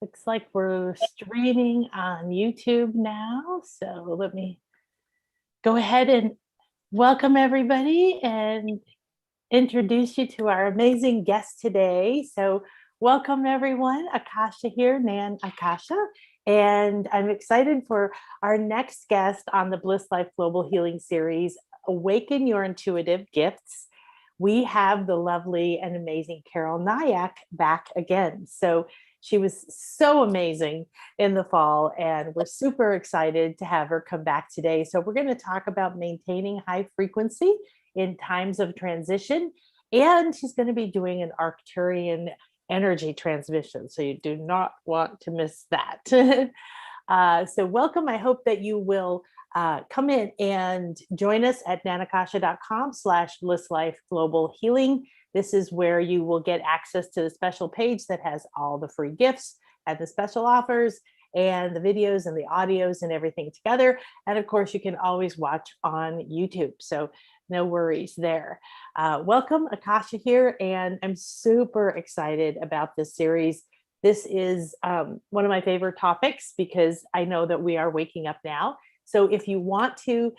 Looks like we're streaming on YouTube now. So let me go ahead and welcome everybody and introduce you to our amazing guest today. So welcome everyone. Akasha here, Nan Akasha. And I'm excited for our next guest on the Bliss Life Global Healing Series, Awaken Your Intuitive Gifts. We have the lovely and amazing Carol Nayach back again. So she was so amazing in the fall, and we're super excited to have her come back today. So we're going to talk about maintaining high frequency in times of transition, and she's going to be doing an Arcturian energy transmission. So you do not want to miss that. So welcome. I hope that you will come in and join us at nanakasha.com/BlissLife Global Healing. This is where you will get access to the special page that has all the free gifts and the special offers and the videos and the audios and everything together. And of course, you can always watch on YouTube. So no worries there. Welcome, Akasha here. And I'm super excited about this series. This is one of my favorite topics because I know that we are waking up now. So if you want to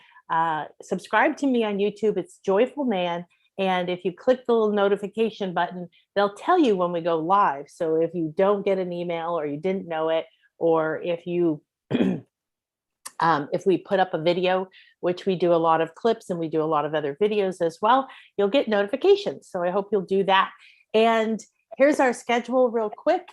subscribe to me on YouTube, it's Joyful Nan. And if you click the little notification button, they'll tell you when we go live. So if you don't get an email or you didn't know it, or if you if we put up a video, which we do a lot of clips and we do a lot of other videos as well, you'll get notifications. So I hope you'll do that. And here's our schedule real quick.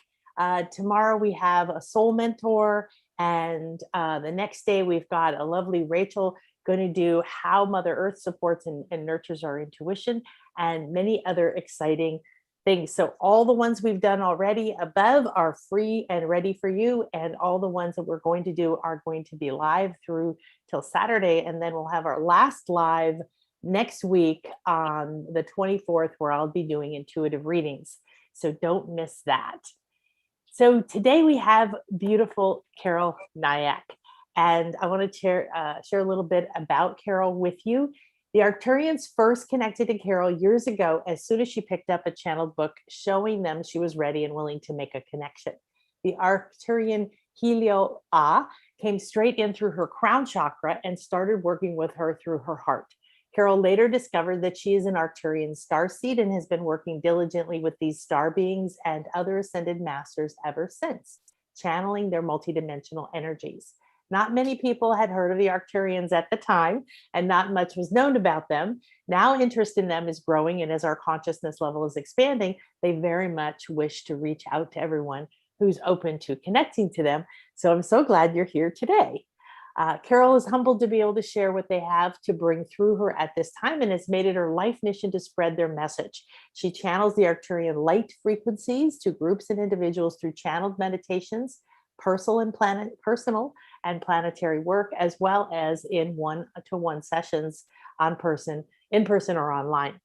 Tomorrow we have a soul mentor, and the next day we've got a lovely Rachel going to do how Mother Earth supports and nurtures our intuition, and many other exciting things. So all the ones we've done already above are free and ready for you, and all the ones that we're going to do are going to be live through till Saturday, and then we'll have our last live next week on the 24th, where I'll be doing intuitive readings. So don't miss that. So today we have beautiful Carol Nayach, and I want to share a little bit about Carol with you. The Arcturians first connected to Carol years ago as soon as she picked up a channeled book showing them she was ready and willing to make a connection. The Arcturian Helio came straight in through her crown chakra and started working with her through her heart. Carol later discovered that she is an Arcturian starseed and has been working diligently with these star beings and other ascended masters ever since, channeling their multidimensional energies. Not many people had heard of the Arcturians at the time, and not much was known about them. Now interest in them is growing, and as our consciousness level is expanding, they very much wish to reach out to everyone who's open to connecting to them. So I'm so glad you're here today. Carol is humbled to be able to share what they have to bring through her at this time, and has made it her life mission to spread their message. She channels the Arcturian light frequencies to groups and individuals through channeled meditations, personal and planetary work, as well as in one-to-one sessions in person or online.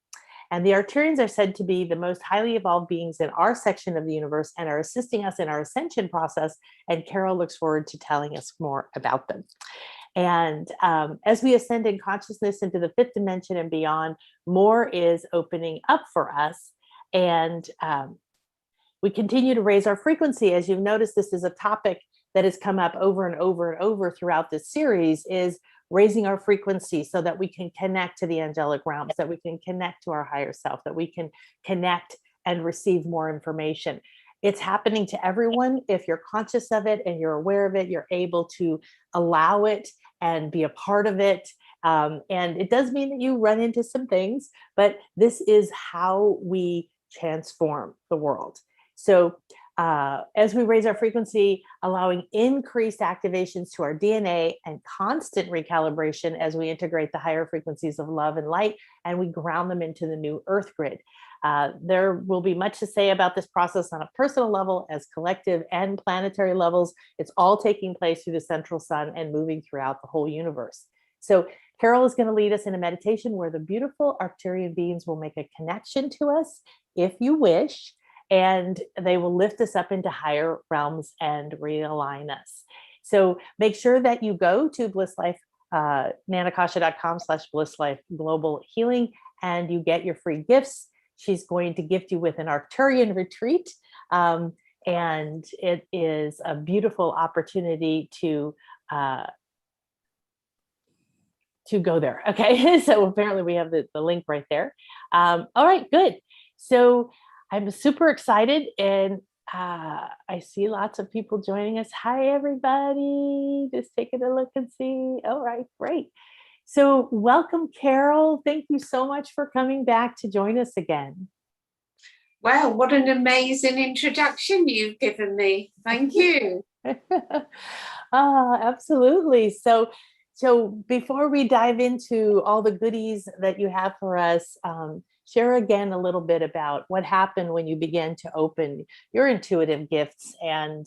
And the Arcturians are said to be the most highly evolved beings in our section of the universe and are assisting us in our ascension process. And Carol looks forward to telling us more about them. And as we ascend in consciousness into the fifth dimension and beyond, more is opening up for us. And we continue to raise our frequency. As you've noticed, this is a topic that has come up over and over and over throughout this series, is raising our frequency so that we can connect to the angelic realms, that we can connect to our higher self, that we can connect and receive more information. It's happening to everyone. If you're conscious of it and you're aware of it, you're able to allow it and be a part of it. And it does mean that you run into some things, but this is how we transform the world. So as we raise our frequency, allowing increased activations to our DNA and constant recalibration as we integrate the higher frequencies of love and light, and we ground them into the new earth grid. There will be much to say about this process on a personal level, as collective and planetary levels. It's all taking place through the central sun and moving throughout the whole universe. So Carol is going to lead us in a meditation where the beautiful Arcturian beings will make a connection to us, if you wish, and they will lift us up into higher realms and realign us. So make sure that you go to BlissLife, nanakasha.com/BlissLife Global Healing, and you get your free gifts. She's going to gift you with an Arcturian retreat. And it is a beautiful opportunity to go there. Okay, so apparently we have the link right there. All right, good. So I'm super excited, and I see lots of people joining us. Hi, everybody. Just taking a look and see. All right, great. So welcome, Carol. Thank you so much for coming back to join us again. Wow, what an amazing introduction you've given me. Thank you. Absolutely. So before we dive into all the goodies that you have for us, share again a little bit about what happened when you began to open your intuitive gifts. And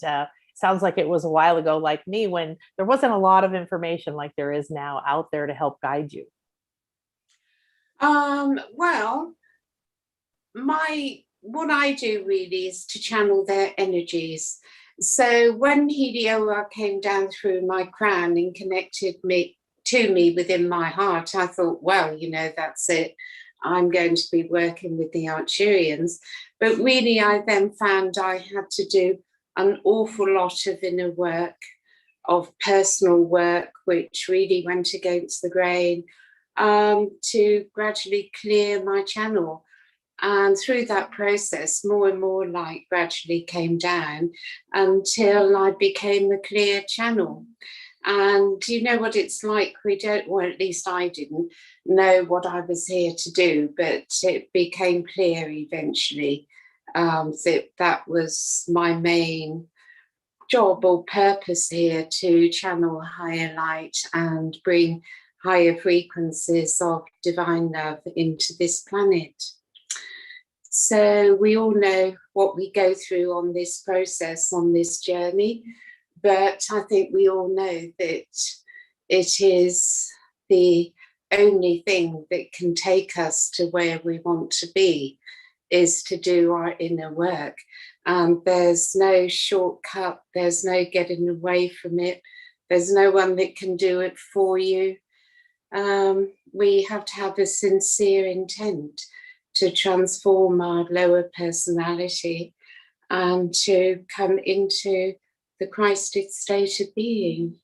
sounds like it was a while ago, like me, when there wasn't a lot of information like there is now out there to help guide you. Well, what I do really is to channel their energies. So when Heliora came down through my crown and connected to me within my heart, I thought, well, that's it. I'm going to be working with the Arcturians. But really, I then found I had to do an awful lot of inner work, of personal work, which really went against the grain, to gradually clear my channel. And through that process, more and more light gradually came down until I became a clear channel. And you know what it's like? Well, at least I didn't know what I was here to do, but it became clear eventually that was my main job or purpose here, to channel higher light and bring higher frequencies of divine love into this planet. So we all know what we go through on this process, on this journey, but I think we all know that it is the only thing that can take us to where we want to be, is to do our inner work. There's no shortcut, there's no getting away from it, there's no one that can do it for you. We have to have a sincere intent to transform our lower personality and to come into the Christed state of being,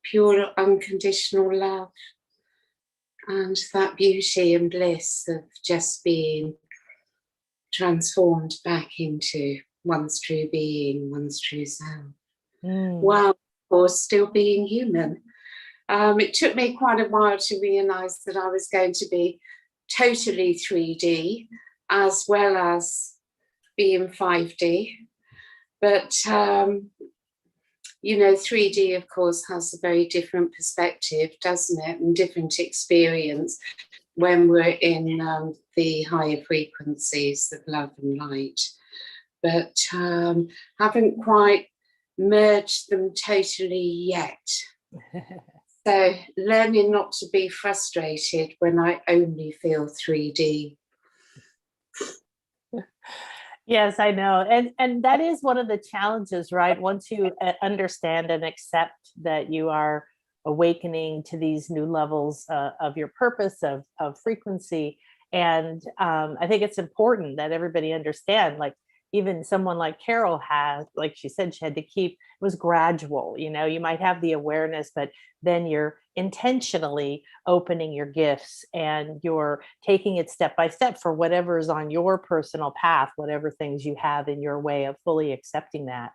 pure unconditional love, and that beauty and bliss of just being transformed back into one's true being, one's true self, while of course still being human. It took me quite a while to realize that I was going to be totally 3D as well as being 5D. But, 3D, of course, has a very different perspective, doesn't it? And different experience when we're in the higher frequencies of love and light. But haven't quite merged them totally yet. So learning not to be frustrated when I only feel 3D. Yes, I know. And that is one of the challenges, right? Once you understand and accept that you are awakening to these new levels of your purpose, of frequency. And I think it's important that everybody understand, like, even someone like Carol has, like she said, she had to keep, it was gradual, you might have the awareness, but then you're intentionally opening your gifts and you're taking it step by step for whatever is on your personal path, whatever things you have in your way of fully accepting that.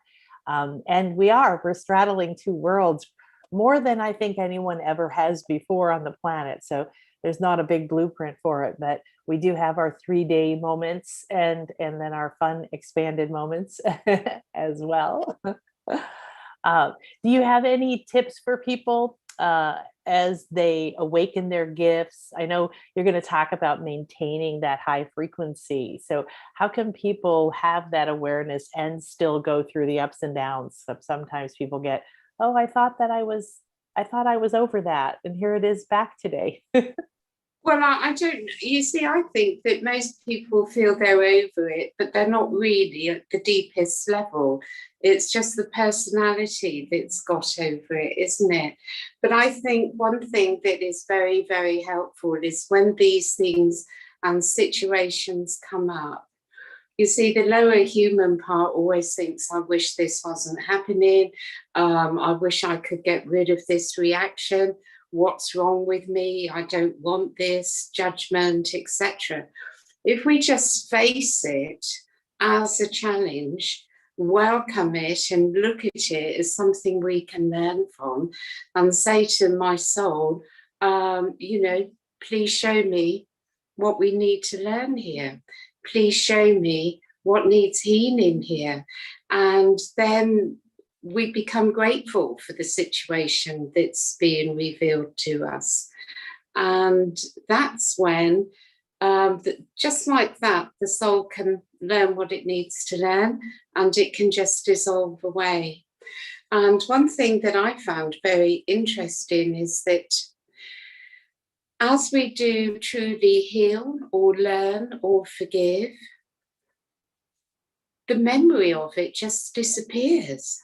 And we're straddling two worlds, more than I think anyone ever has before on the planet. So there's not a big blueprint for it, but we do have our 3-day moments and then our fun expanded moments as well. Do you have any tips for people as they awaken their gifts? I know you're going to talk about maintaining that high frequency. So how can people have that awareness and still go through the ups and downs? Sometimes people get, oh, I thought I was over that, and here it is back today. Well, I don't, you see, I think that most people feel they're over it, but they're not really at the deepest level. It's just the personality that's got over it, isn't it? But I think one thing that is very, very helpful is when these things and situations come up, You see, the lower human part always thinks, I wish this wasn't happening. I wish I could get rid of this reaction. What's wrong with me? I don't want this, judgment, etc. If we just face it as a challenge, welcome it and look at it as something we can learn from, and say to my soul, please show me what we need to learn here. Please show me what needs healing here. And then we become grateful for the situation that's being revealed to us. And that's when, just like that, the soul can learn what it needs to learn, and it can just dissolve away. And one thing that I found very interesting is that as we do truly heal or learn or forgive, the memory of it just disappears.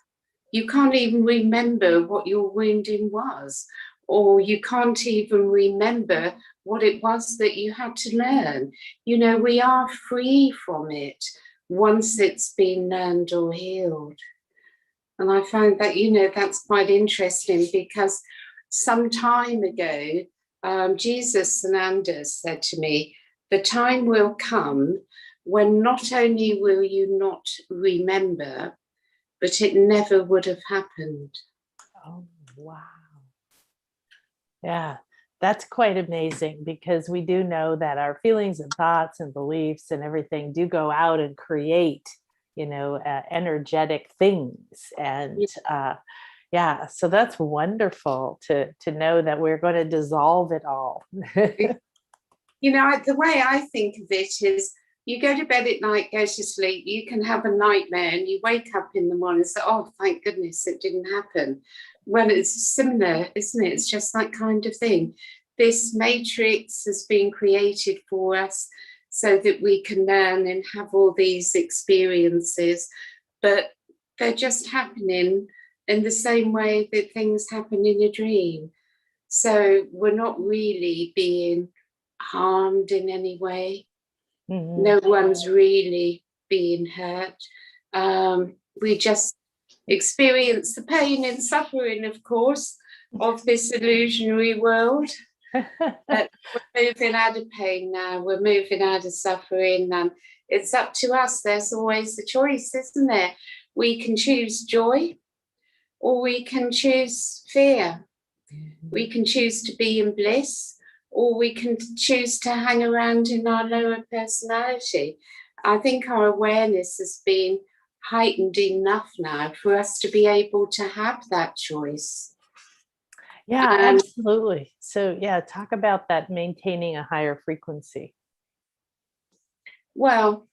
You can't even remember what your wounding was, or you can't even remember what it was that you had to learn. We are free from it once it's been learned or healed. And I found that, that's quite interesting, because some time ago, Jesus Sananda said to me, the time will come when not only will you not remember, but it never would have happened. Oh, wow. Yeah, that's quite amazing, because we do know that our feelings and thoughts and beliefs and everything do go out and create, energetic things. And yeah, so that's wonderful to know that we're going to dissolve it all. The way I think of it is, you go to bed at night, go to sleep, you can have a nightmare, and you wake up in the morning and say, oh, thank goodness it didn't happen. Well, it's similar, isn't it? It's just that kind of thing. This matrix has been created for us so that we can learn and have all these experiences, but they're just happening in the same way that things happen in a dream. So we're not really being harmed in any way. Mm-hmm. No one's really being hurt. We just experience the pain and suffering, of course, of this illusionary world. But we're moving out of pain now. We're moving out of suffering, and it's up to us. There's always the choice, isn't there? We can choose joy, or we can choose fear. We can choose to be in bliss, or we can choose to hang around in our lower personality. I think our awareness has been heightened enough now for us to be able to have that choice. Yeah, absolutely. So yeah, talk about that, maintaining a higher frequency. Well,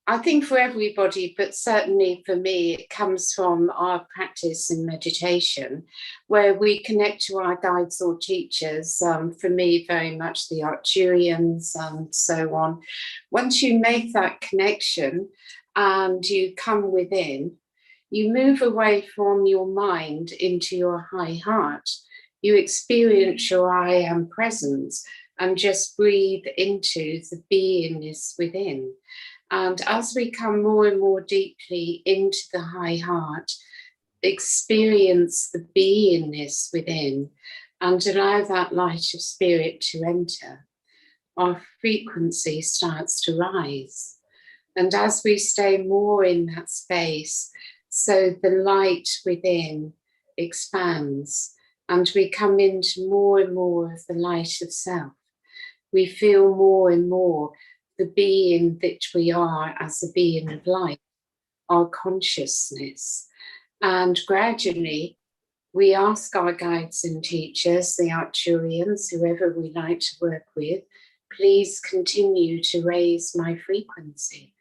I think for everybody, but certainly for me, it comes from our practice in meditation, where we connect to our guides or teachers. For me, very much the Arcturians and so on. Once you make that connection and you come within, you move away from your mind into your high heart. You experience your I am presence and just breathe into the beingness within. And as we come more and more deeply into the high heart, experience the beingness within and allow that light of spirit to enter, our frequency starts to rise. And as we stay more in that space, so the light within expands and we come into more and more of the light of self. We feel more and more the being that we are as a being of light, our consciousness. And gradually, we ask our guides and teachers, the Arcturians, whoever we like to work with, please continue to raise my frequency.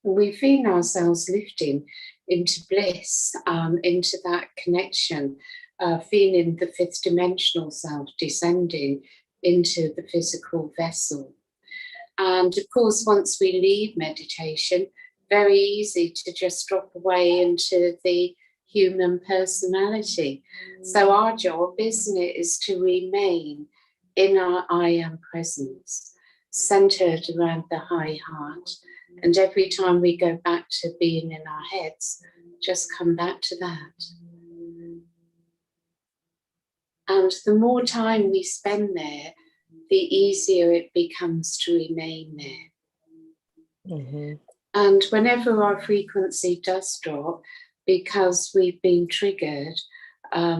And we feel ourselves lifting into bliss, into that connection, feeling the fifth dimensional self descending into the physical vessel. And of course, once we leave meditation, very easy to just drop away into the human personality. So our job, isn't it, is to remain in our I am presence centered around the high heart. And every time we go back to being in our heads, just come back to that. And the more time we spend there, the easier it becomes to remain there. Mm-hmm. And whenever our frequency does drop, because we've been triggered,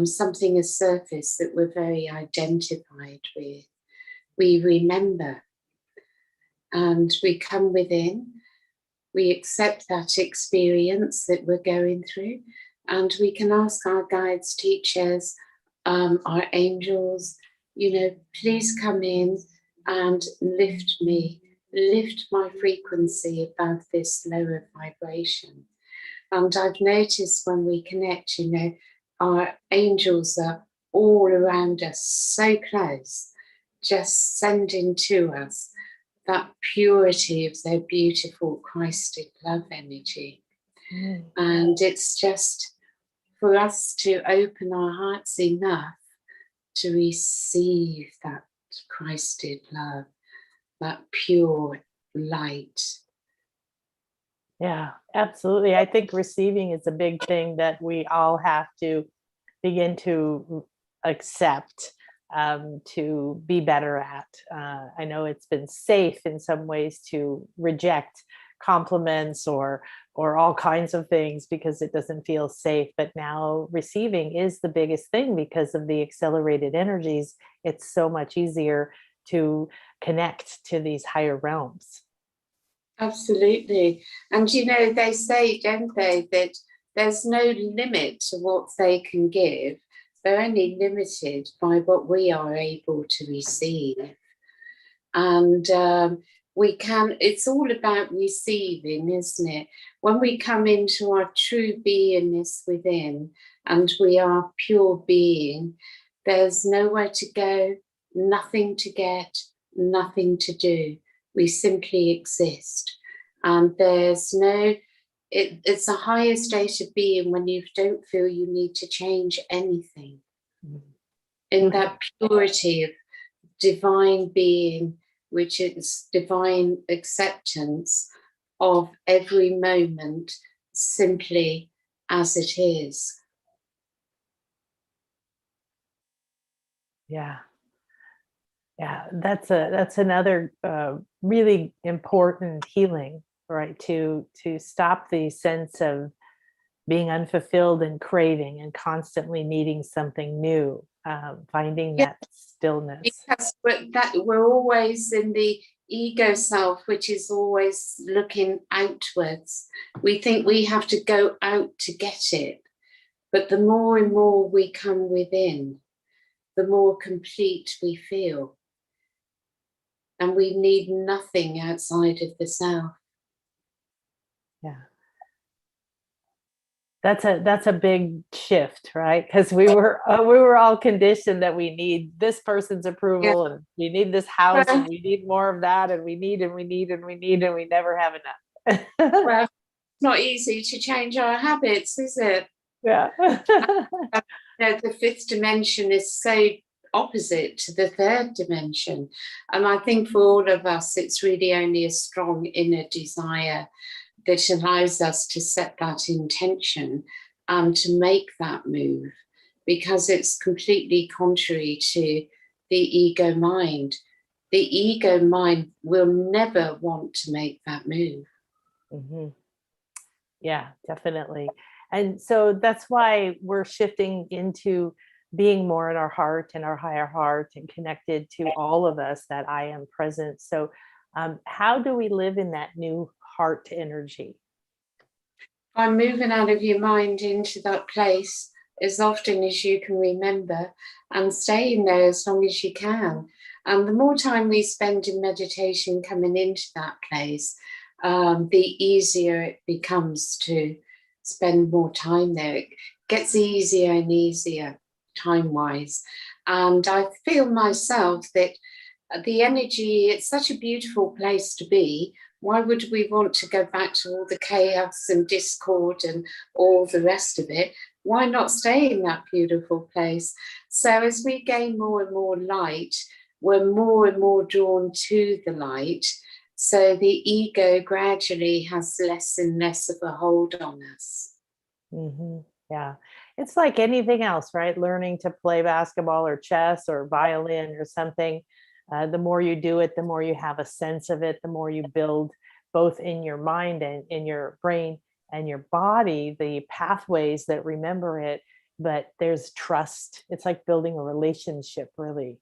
something has surfaced that we're very identified with, we remember. And we come within, we accept that experience that we're going through, and we can ask our guides, teachers, our angels, please come in and lift me, lift my frequency above this lower vibration. And I've noticed when we connect, our angels are all around us, so close, just sending to us that purity of their beautiful Christed love energy. Mm. And it's just for us to open our hearts enough to receive that Christed love, that pure light. Yeah, absolutely. I think receiving is a big thing that we all have to begin to accept, to be better at. I know it's been safe in some ways to reject compliments or all kinds of things because it doesn't feel safe. But now receiving is the biggest thing because of the accelerated energies. It's so much easier to connect to these higher realms. Absolutely. And they say, don't they, that there's no limit to what they can give. They're only limited by what we are able to receive. And it's all about receiving, isn't it? When we come into our true beingness within and we are pure being, there's nowhere to go, nothing to get, nothing to do. We simply exist. And there's it's a higher state of being when you don't feel you need to change anything. In that purity of divine being, which is divine acceptance of every moment simply as it is. Yeah. Yeah, that's another really important healing, right? To stop the sense of being unfulfilled and craving and constantly needing something new, finding that stillness. Because we're always in the ego self, which is always looking outwards. We think we have to go out to get it. But the more and more we come within, the more complete we feel. And we need nothing outside of the self. Yeah. That's a big shift, right? Because we were all conditioned that we need this person's approval, and we need this house, and we need more of that, and we need, and we need, and we need, and we never have enough. Well, it's not easy to change our habits, is it? Yeah. The fifth dimension is so opposite to the third dimension. And I think for all of us, it's really only a strong inner desire that allows us to set that intention and to make that move, because it's completely contrary to the ego mind. The ego mind will never want to make that move. Mm-hmm. Yeah, definitely. And so that's why we're shifting into being more in our heart and our higher heart and connected to all of us, that I am present. So how do we live in that new heart energy? By moving out of your mind into that place as often as you can remember and staying there as long as you can. And the more time we spend in meditation coming into that place, the easier it becomes to spend more time there. It gets easier and easier time-wise. And I feel myself that the energy, it's such a beautiful place to be. Why would we want to go back to all the chaos and discord and all the rest of it? Why not stay in that beautiful place? So as we gain more and more light, we're more and more drawn to the light. So the ego gradually has less and less of a hold on us. Yeah. It's like anything else, right? Learning to play basketball or chess or violin or something. The more you do it, the more you have a sense of it, the more you build both in your mind and in your brain and your body, the pathways that remember it. But there's trust. It's like building a relationship, really.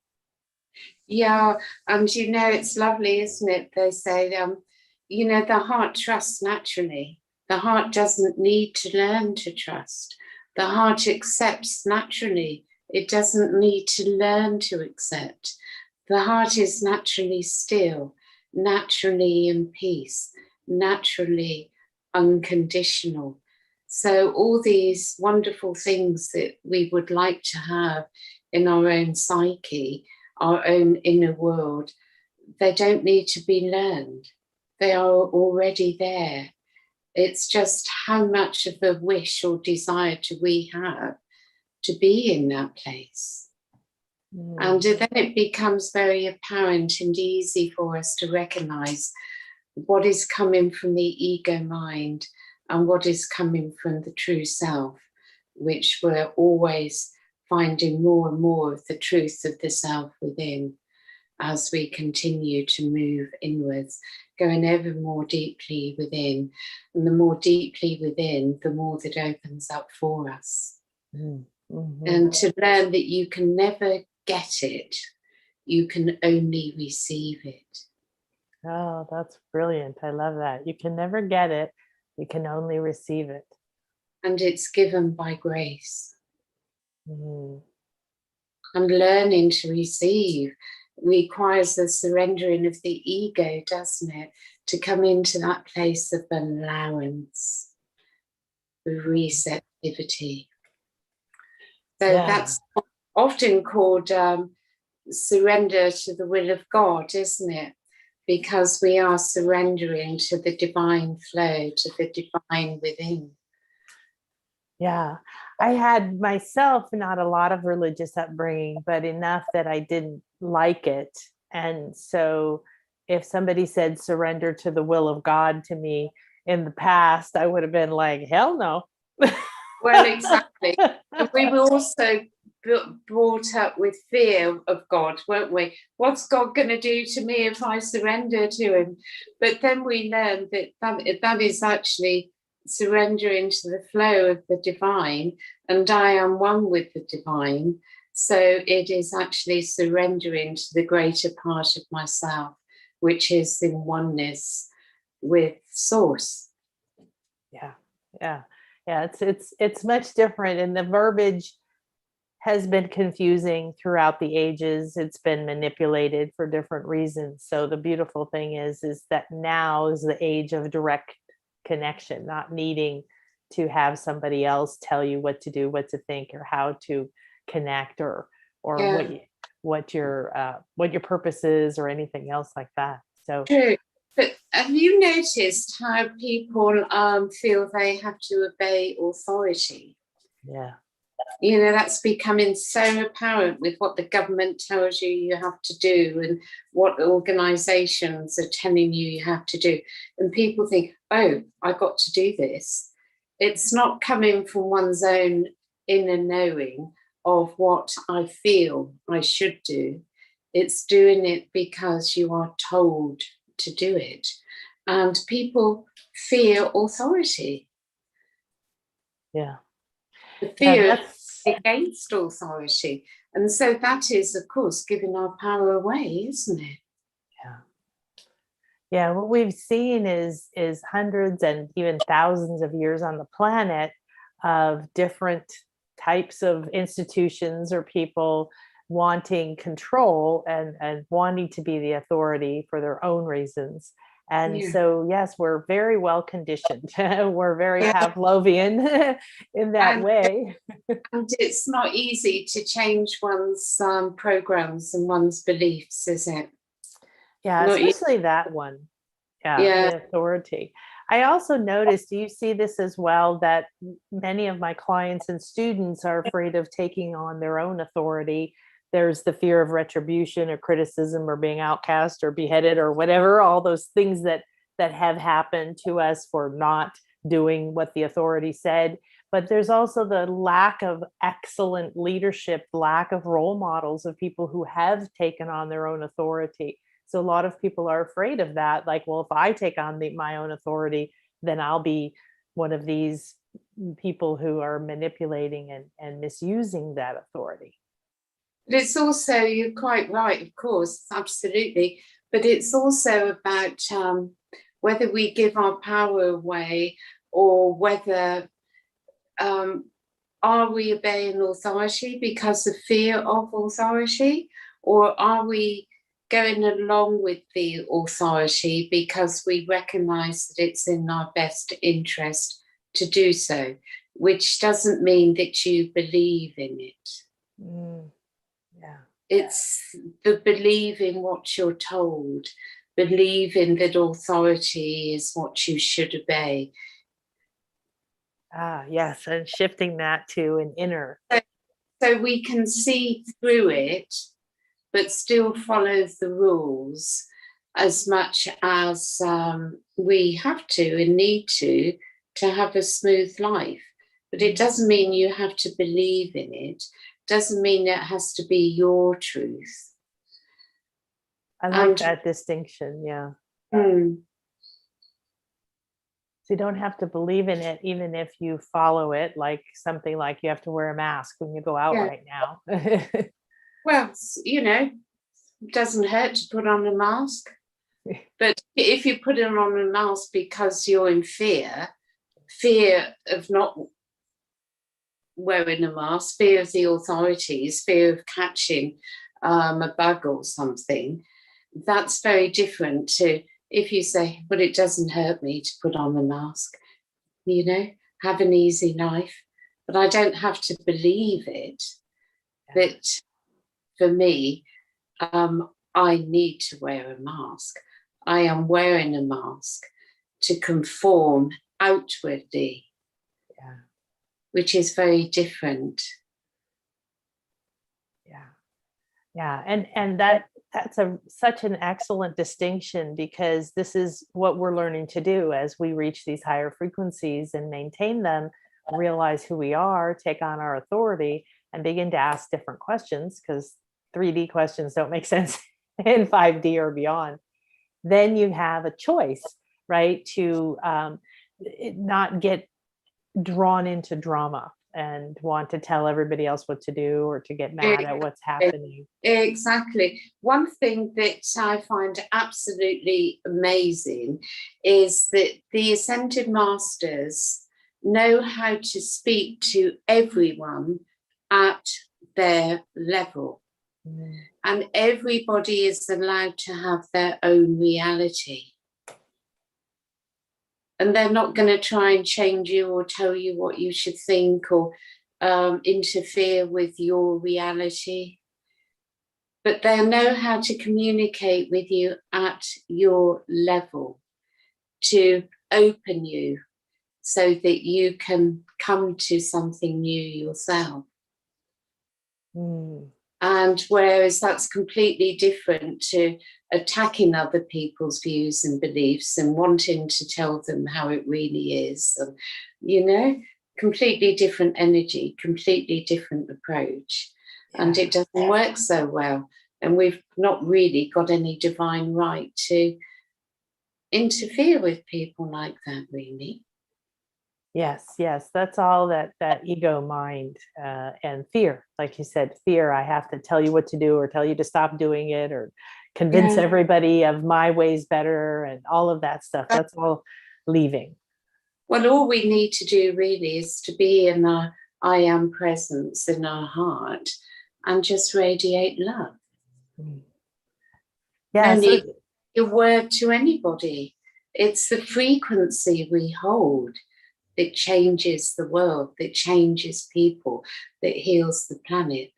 Yeah, and it's lovely, isn't it? They say, the heart trusts naturally. The heart doesn't need to learn to trust. The heart accepts naturally. It doesn't need to learn to accept. The heart is naturally still, naturally in peace, naturally unconditional. So all these wonderful things that we would like to have in our own psyche, our own inner world, they don't need to be learned. They are already there. It's just how much of a wish or desire do we have to be in that place. And then it becomes very apparent and easy for us to recognize what is coming from the ego mind and what is coming from the true self, which we're always finding more and more of the truth of the self within as we continue to move inwards, going ever more deeply within. And the more deeply within, the more that opens up for us. And to learn that you can never get it, you can only receive it. Oh, that's brilliant. I love that. You can never get it. You can only receive it. And it's given by grace. And learning to receive requires the surrendering of the ego, doesn't it? To come into that place of allowance, receptivity. So that's often called surrender to the will of God, isn't it? Because we are surrendering to the divine flow, to the divine within. Yeah. I had myself not a lot of religious upbringing, but enough that I didn't like it. And so if somebody said surrender to the will of God to me in the past, I would have been like, hell no. Well, exactly. And we were also brought up with fear of God, weren't we? What's God going to do to me if I surrender to him? But then we learned that is actually surrendering to the flow of the divine, and I am one with the divine. So it is actually surrendering to the greater part of myself, which is in oneness with source. Yeah. It's much different, and the verbiage has been confusing throughout the ages. It's been manipulated for different reasons. So the beautiful thing is that now is the age of direct connection, not needing to have somebody else tell you what to do, what to think, or how to connect, or what your purpose is, or anything else like that. So true. But have you noticed how people feel they have to obey authority? Yeah. That's becoming so apparent with what the government tells you have to do and what organizations are telling you have to do. And people think, oh, I got to do this. It's not coming from one's own inner knowing of what I feel I should do. It's doing it because you are told to do it. And people fear authority. Yeah. The fear against authority. And so that is, of course, giving our power away, isn't it? Yeah. What we've seen is hundreds and even thousands of years on the planet of different types of institutions or people wanting control and wanting to be the authority for their own reasons. And so, yes, we're very well conditioned. We're very Pavlovian in that way. And it's not easy to change one's programs and one's beliefs, is it? Yeah, especially that one. The authority. I also noticed, do you see this as well, that many of my clients and students are afraid of taking on their own authority there's the fear of retribution or criticism or being outcast or beheaded or whatever, all those things that have happened to us for not doing what the authority said. But there's also the lack of excellent leadership, lack of role models of people who have taken on their own authority. So a lot of people are afraid of that. Like, well, if I take on my own authority, then I'll be one of these people who are manipulating and misusing that authority. But it's also, you're quite right, of course, absolutely. But it's also about whether we give our power away, or whether are we obeying authority because of fear of authority, or are we going along with the authority because we recognize that it's in our best interest to do so, which doesn't mean that you believe in it. Yeah. It's the believing what you're told, believing that authority is what you should obey. Yes, and shifting that to an inner. So we can see through it, but still follow the rules as much as we have to and need to have a smooth life. But it doesn't mean you have to believe in it. Doesn't mean it has to be your truth. I like that distinction. Yeah. So you don't have to believe in it, even if you follow it, like something like you have to wear a mask when you go out right now. Well, you know, it doesn't hurt to put on a mask. But if you put it on a mask because you're in fear of not wearing a mask, fear of the authorities, fear of catching a bug or something, that's very different to if you say, but it doesn't hurt me to put on the mask, you know, have an easy life. But I don't have to believe it. That for me, I need to wear a mask. I am wearing a mask to conform outwardly, which is very different. Yeah, and that's such an excellent distinction, because this is what we're learning to do as we reach these higher frequencies and maintain them, realize who we are, take on our authority, and begin to ask different questions, because 3D questions don't make sense in 5D or beyond. Then you have a choice, right, to not get drawn into drama and want to tell everybody else what to do or to get mad at what's happening. Exactly. One thing that I find absolutely amazing is that the Ascended Masters know how to speak to everyone at their level. And everybody is allowed to have their own reality. And they're not going to try and change you or tell you what you should think or interfere with your reality. But they know how to communicate with you at your level, to open you so that you can come to something new yourself. And whereas that's completely different to attacking other people's views and beliefs and wanting to tell them how it really is, and, you know, completely different energy, completely different approach. And it doesn't work so well. And we've not really got any divine right to interfere with people like that, really. Yes, that's all that ego mind and fear. Like you said, fear, I have to tell you what to do or tell you to stop doing it or convince everybody of my ways better and all of that stuff. That's all leaving. Well, all we need to do really is to be in our I am presence in our heart and just radiate love. Yeah, no need a word to anybody. It's the frequency we hold that changes the world, that changes people, that heals the planet,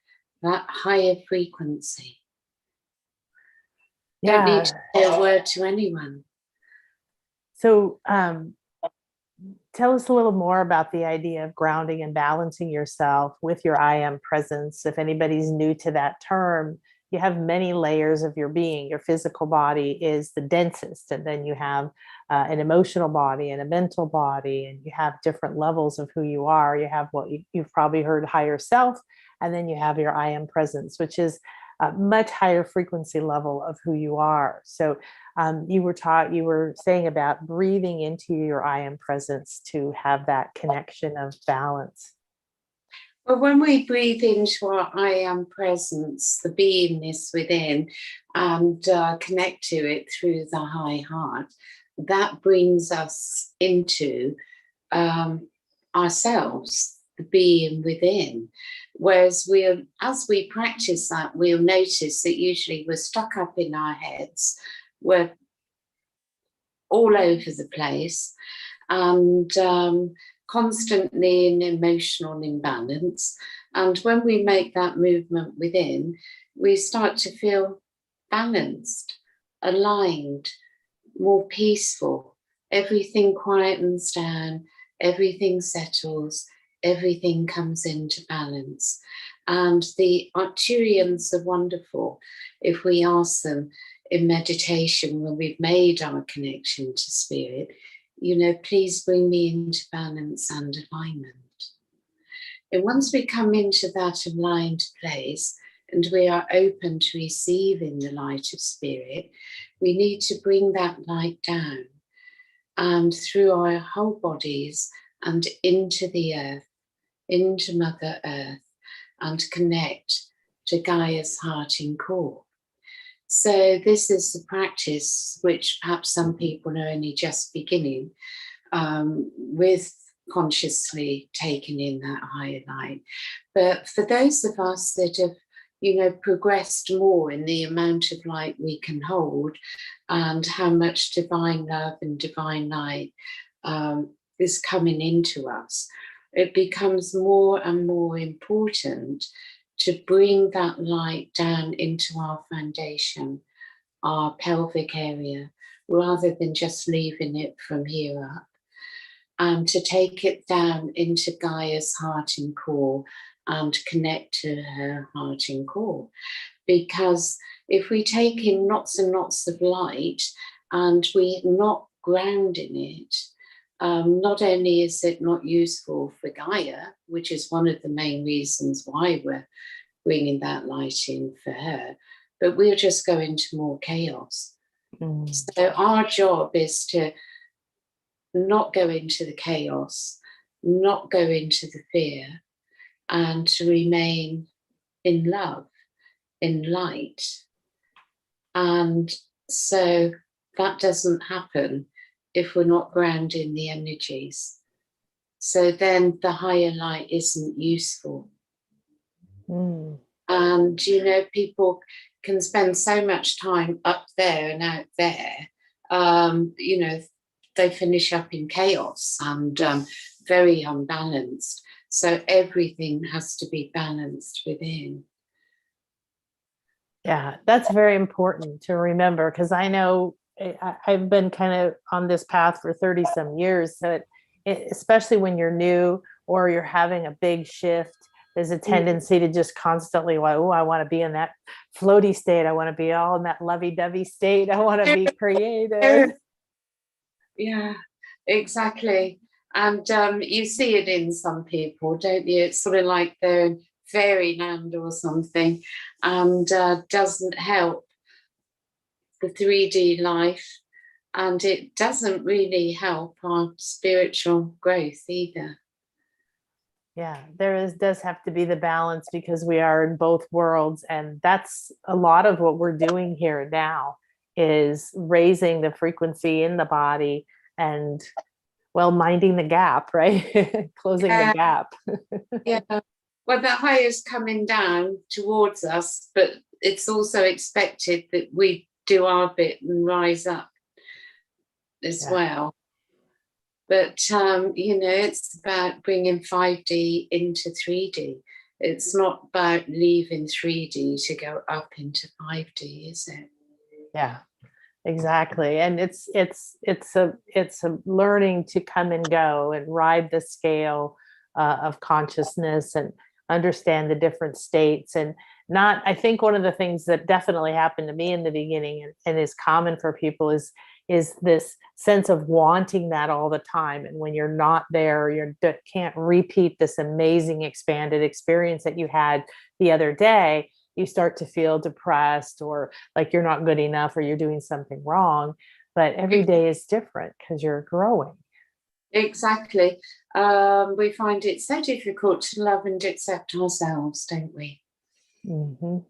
that higher frequency. Don't need to say a word to anyone. So Tell us a little more about the idea of grounding and balancing yourself with your I am presence. If anybody's new to that term, you have many layers of your being. Your physical body is the densest, and then you have an emotional body and a mental body, and you have different levels of who you are. You have what you've probably heard higher self, and then you have your I am presence, which is a much higher frequency level of who you are. So you were saying about breathing into your I am presence to have that connection of balance. Well, when we breathe into our I am presence, the beingness within, and connect to it through the high heart, that brings us into ourselves, the being within. Whereas as we practice that, we'll notice that usually we're stuck up in our heads, we're all over the place, and constantly in emotional imbalance. And when we make that movement within, we start to feel balanced, aligned, more peaceful. Everything quietens down, everything settles, everything comes into balance. And the Arcturians are wonderful. If we ask them in meditation, when we've made our connection to spirit, please bring me into balance and alignment. And once we come into that aligned place and we are open to receiving the light of spirit, we need to bring that light down and through our whole bodies and into the earth, into Mother Earth, and connect to Gaia's heart and core. So this is the practice which perhaps some people are only just beginning with consciously taking in that higher light. But for those of us that have, progressed more in the amount of light we can hold and how much divine love and divine light is coming into us, it becomes more and more important to bring that light down into our foundation, our pelvic area, rather than just leaving it from here up. And to take it down into Gaia's heart and core and connect to her heart and core. Because if we take in lots and lots of light and we're not grounding it, not only is it not useful for Gaia, which is one of the main reasons why we're bringing that light in for her, but we'll just go into more chaos. So our job is to not go into the chaos, not go into the fear, and to remain in love, in light. And so that doesn't happen if we're not grounding the energies. So then the higher light isn't useful. And, people can spend so much time up there and out there. They finish up in chaos and very unbalanced. So everything has to be balanced within. Yeah, that's very important to remember, because I know I've been kind of on this path for 30 some years. So especially when you're new or you're having a big shift, there's a tendency to just constantly, I want to be in that floaty state. I want to be all in that lovey-dovey state. I want to be creative. Yeah, exactly. And you see it in some people, don't you? It's sort of like they're in fairyland or something, and doesn't help the 3D life. And it doesn't really help our spiritual growth either. Yeah, does have to be the balance, because we are in both worlds. And that's a lot of what we're doing here now, is raising the frequency in the body and, minding the gap, right? Closing the gap. Yeah. Well, the high is coming down towards us, but it's also expected that we do our bit and rise up as well. But, it's about bringing 5D into 3D. It's not about leaving 3D to go up into 5D, is it? Yeah. Exactly. And it's a learning to come and go and ride the scale of consciousness and understand the different states. And not, I think one of the things that definitely happened to me in the beginning and is common for people is this sense of wanting that all the time. And when you're not there, you can't repeat this amazing expanded experience that you had the other day, you start to feel depressed or like you're not good enough or you're doing something wrong. But every day is different because you're growing. Exactly. We find it so difficult to love and accept ourselves, don't we? Mhm.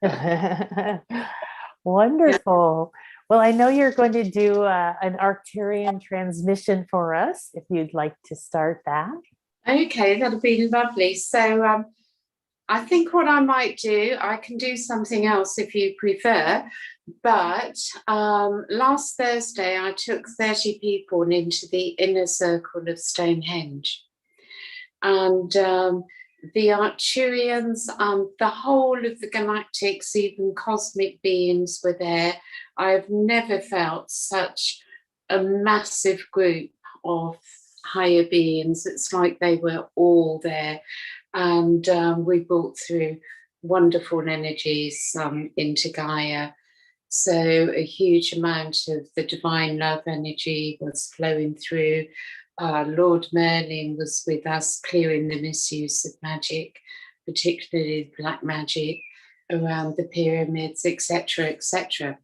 Yeah. Wonderful. Well, I know you're going to do an Arcturian transmission for us, if you'd like to start that. Okay, that'll be lovely. So I think what I might do, I can do something else if you prefer. But last Thursday, I took 30 people into the inner circle of Stonehenge. And the Arcturians, the whole of the galactics, even cosmic beings were there. I've never felt such a massive group of higher beings. It's like they were all there. And we brought through wonderful energies into Gaia. So a huge amount of the divine love energy was flowing through. Lord Merlin was with us, clearing the misuse of magic, particularly black magic around the pyramids, etc., etc.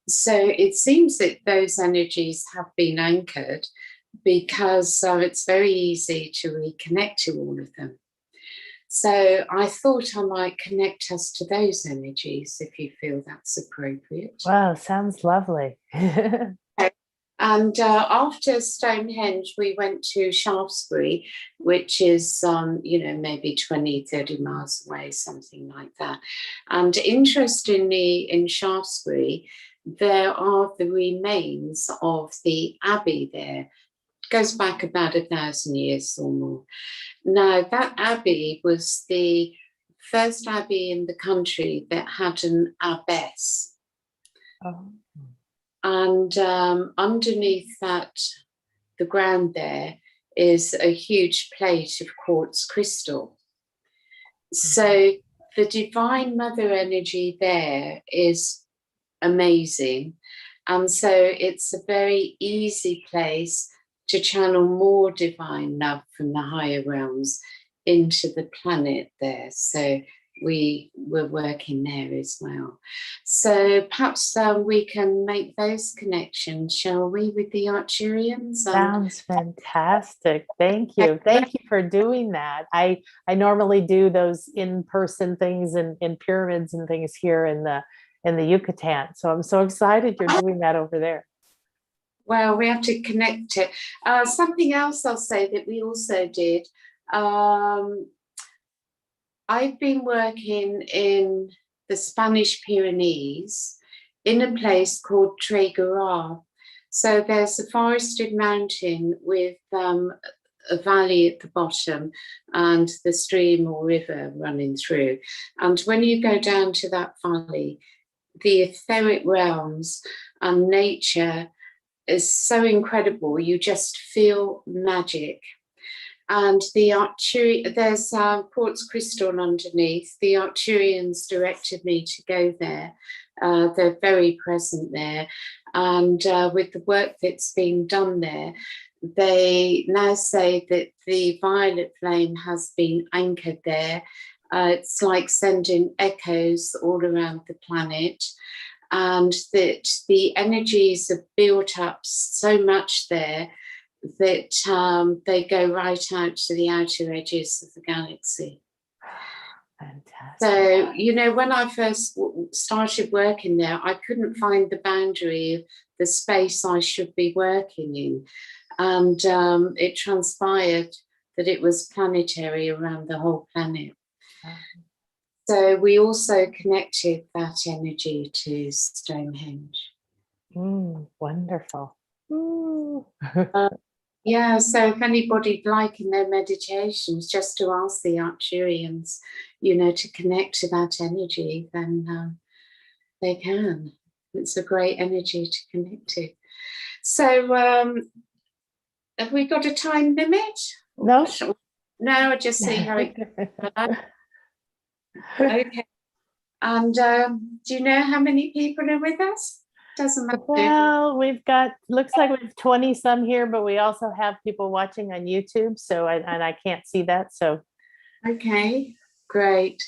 So it seems that those energies have been anchored because it's very easy to reconnect to all of them. So I thought I might connect us to those energies if you feel that's appropriate. Wow, sounds lovely. And after Stonehenge, we went to Shaftesbury, which is, maybe 20, 30 miles away, something like that. And interestingly, in Shaftesbury, there are the remains of the abbey there. It goes back about 1,000 years or more. Now, that abbey was the first abbey in the country that had an abbess. Oh. And underneath that, the ground there is a huge plate of quartz crystal. So the Divine Mother energy there is amazing. And so it's a very easy place to channel more divine love from the higher realms into the planet there. So we were working there as well. So perhaps we can make those connections, shall we, with the Arcturians? Sounds fantastic. Thank you. Thank you for doing that. I normally do those in-person things in pyramids and things here in the Yucatan. So I'm so excited you're doing that over there. Well, we have to connect it. Something else I'll say that we also did. I've been working in the Spanish Pyrenees in a place called Tregurá. So there's a forested mountain with a valley at the bottom and the stream or river running through. And when you go down to that valley, the etheric realms and nature is so incredible. You just feel magic. And there's quartz crystal underneath. The Arcturians directed me to go there. They're very present there. And with the work that's being done there, they now say that the violet flame has been anchored there. It's like sending echoes all around the planet. And that the energies have built up so much there that they go right out to the outer edges of the galaxy. Fantastic. So, when I first started working there, I couldn't find the boundary of the space I should be working in. And it transpired that it was planetary around the whole planet. So we also connected that energy to Stonehenge. Wonderful. Yeah, so if anybody'd like in their meditations just to ask the Arcturians, to connect to that energy, then they can. It's a great energy to connect to. So have we got a time limit? No. No, I just see how it goes. Okay. And do you know how many people are with us? Doesn't matter. Well, we've got, looks like we've 20 some here, but we also have people watching on YouTube. So I can't see that. So. Okay, great.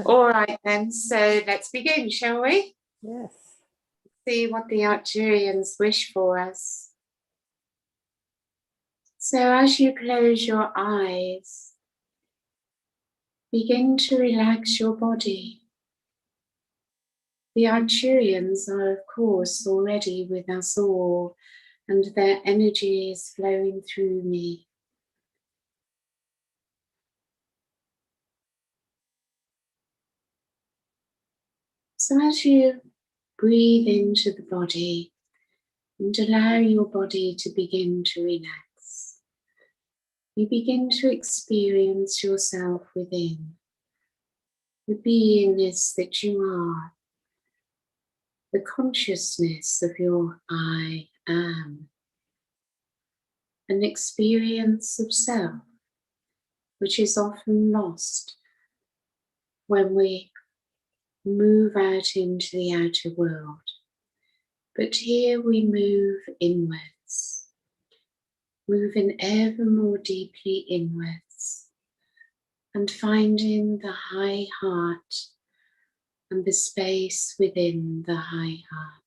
All right then. So let's begin, shall we? Yes. See what the Arcturians wish for us. So as you close your eyes, begin to relax your body. The Arcturians are, of course, already with us all, and their energy is flowing through me. So as you breathe into the body and allow your body to begin to relax, you begin to experience yourself within, the beingness that you are, the consciousness of your I am, an experience of self, which is often lost when we move out into the outer world. But here we move inwards, moving ever more deeply inwards, and finding the high heart and the space within the high heart.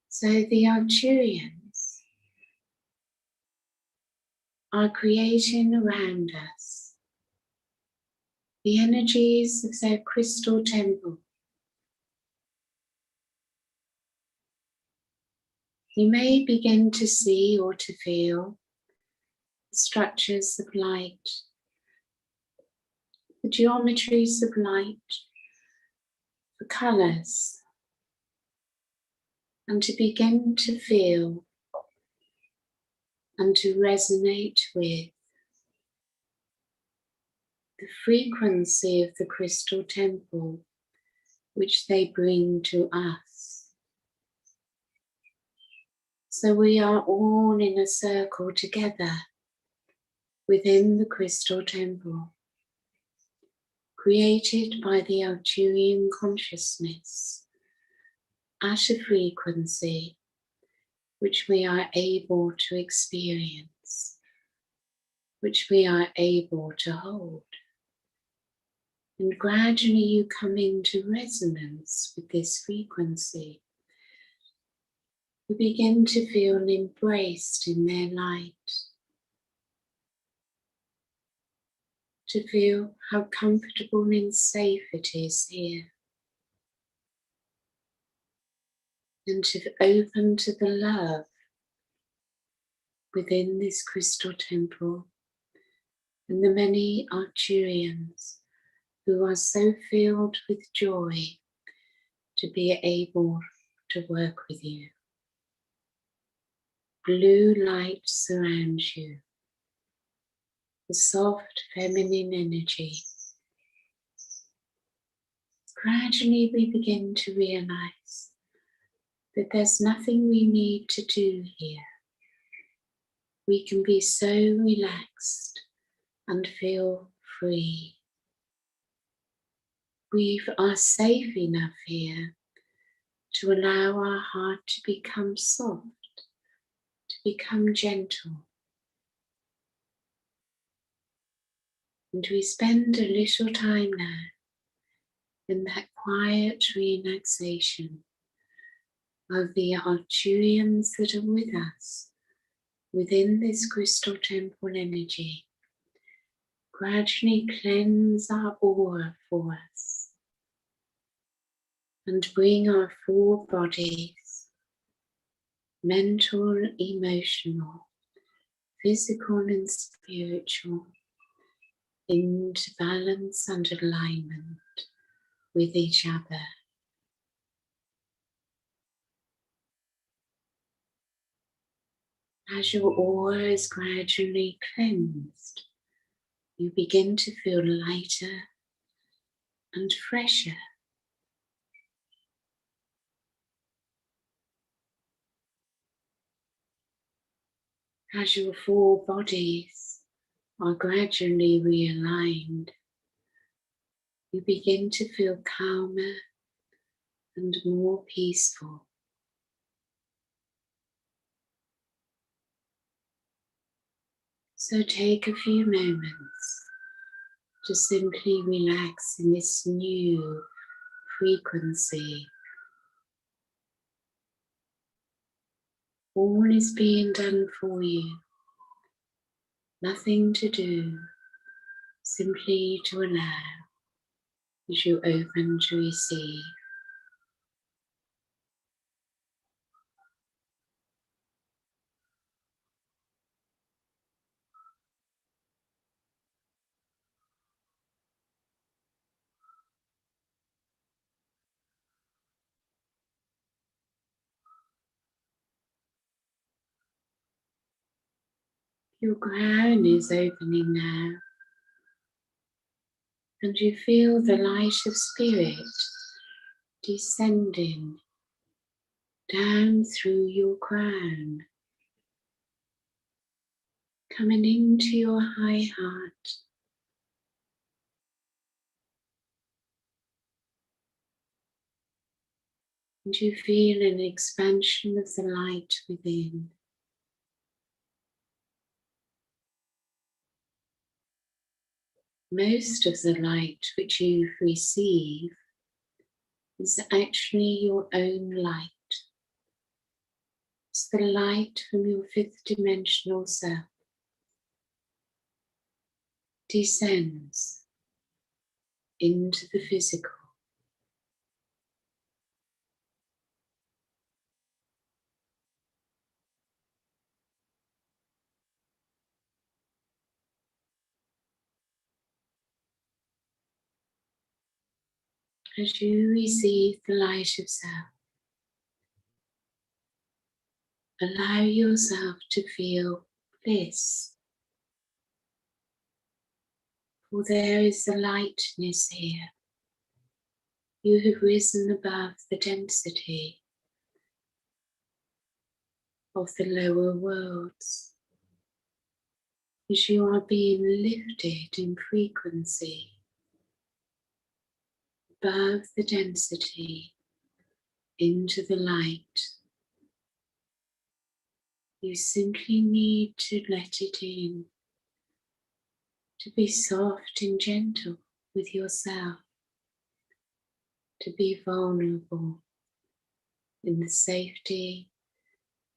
So the Arcturians are creating around us the energies of their crystal temple. You may begin to see or to feel the structures of light, the geometries of light, the colours, and to begin to feel and to resonate with the frequency of the crystal temple which they bring to us. So we are all in a circle together within the crystal temple, created by the Arcturian consciousness at a frequency which we are able to experience, which we are able to hold. And gradually you come into resonance with this frequency. You begin to feel embraced in their light, to feel how comfortable and safe it is here, and to open to the love within this crystal temple and the many Arcturians who are so filled with joy to be able to work with you. Blue light surrounds you, the soft feminine energy. Gradually we begin to realize that there's nothing we need to do here. We can be so relaxed and feel free. We are safe enough here to allow our heart to become soft, to become gentle. And we spend a little time now in that quiet relaxation of the Arcturians that are with us within this crystal temple energy. Gradually cleanse our aura for us and bring our four bodies, mental, emotional, physical and spiritual, into balance and alignment with each other. As your aura is gradually cleansed, you begin to feel lighter and fresher. as your four bodies are gradually realigned, you begin to feel calmer and more peaceful. So take a few moments to simply relax in this new frequency. All is being done for you. Nothing to do, simply to allow as you open to receive. Your crown is opening now, and you feel the light of spirit descending down through your crown, coming into your high heart, and you feel an expansion of the light within. Most of the light which you receive is actually your own light. It's the light from your fifth dimensional self. Descends into the physical. As you receive the light of self, allow yourself to feel bliss, for there is a lightness here. You have risen above the density of the lower worlds, as you are being lifted in frequency above the density into the light. You simply need to let it in, to be soft and gentle with yourself, to be vulnerable in the safety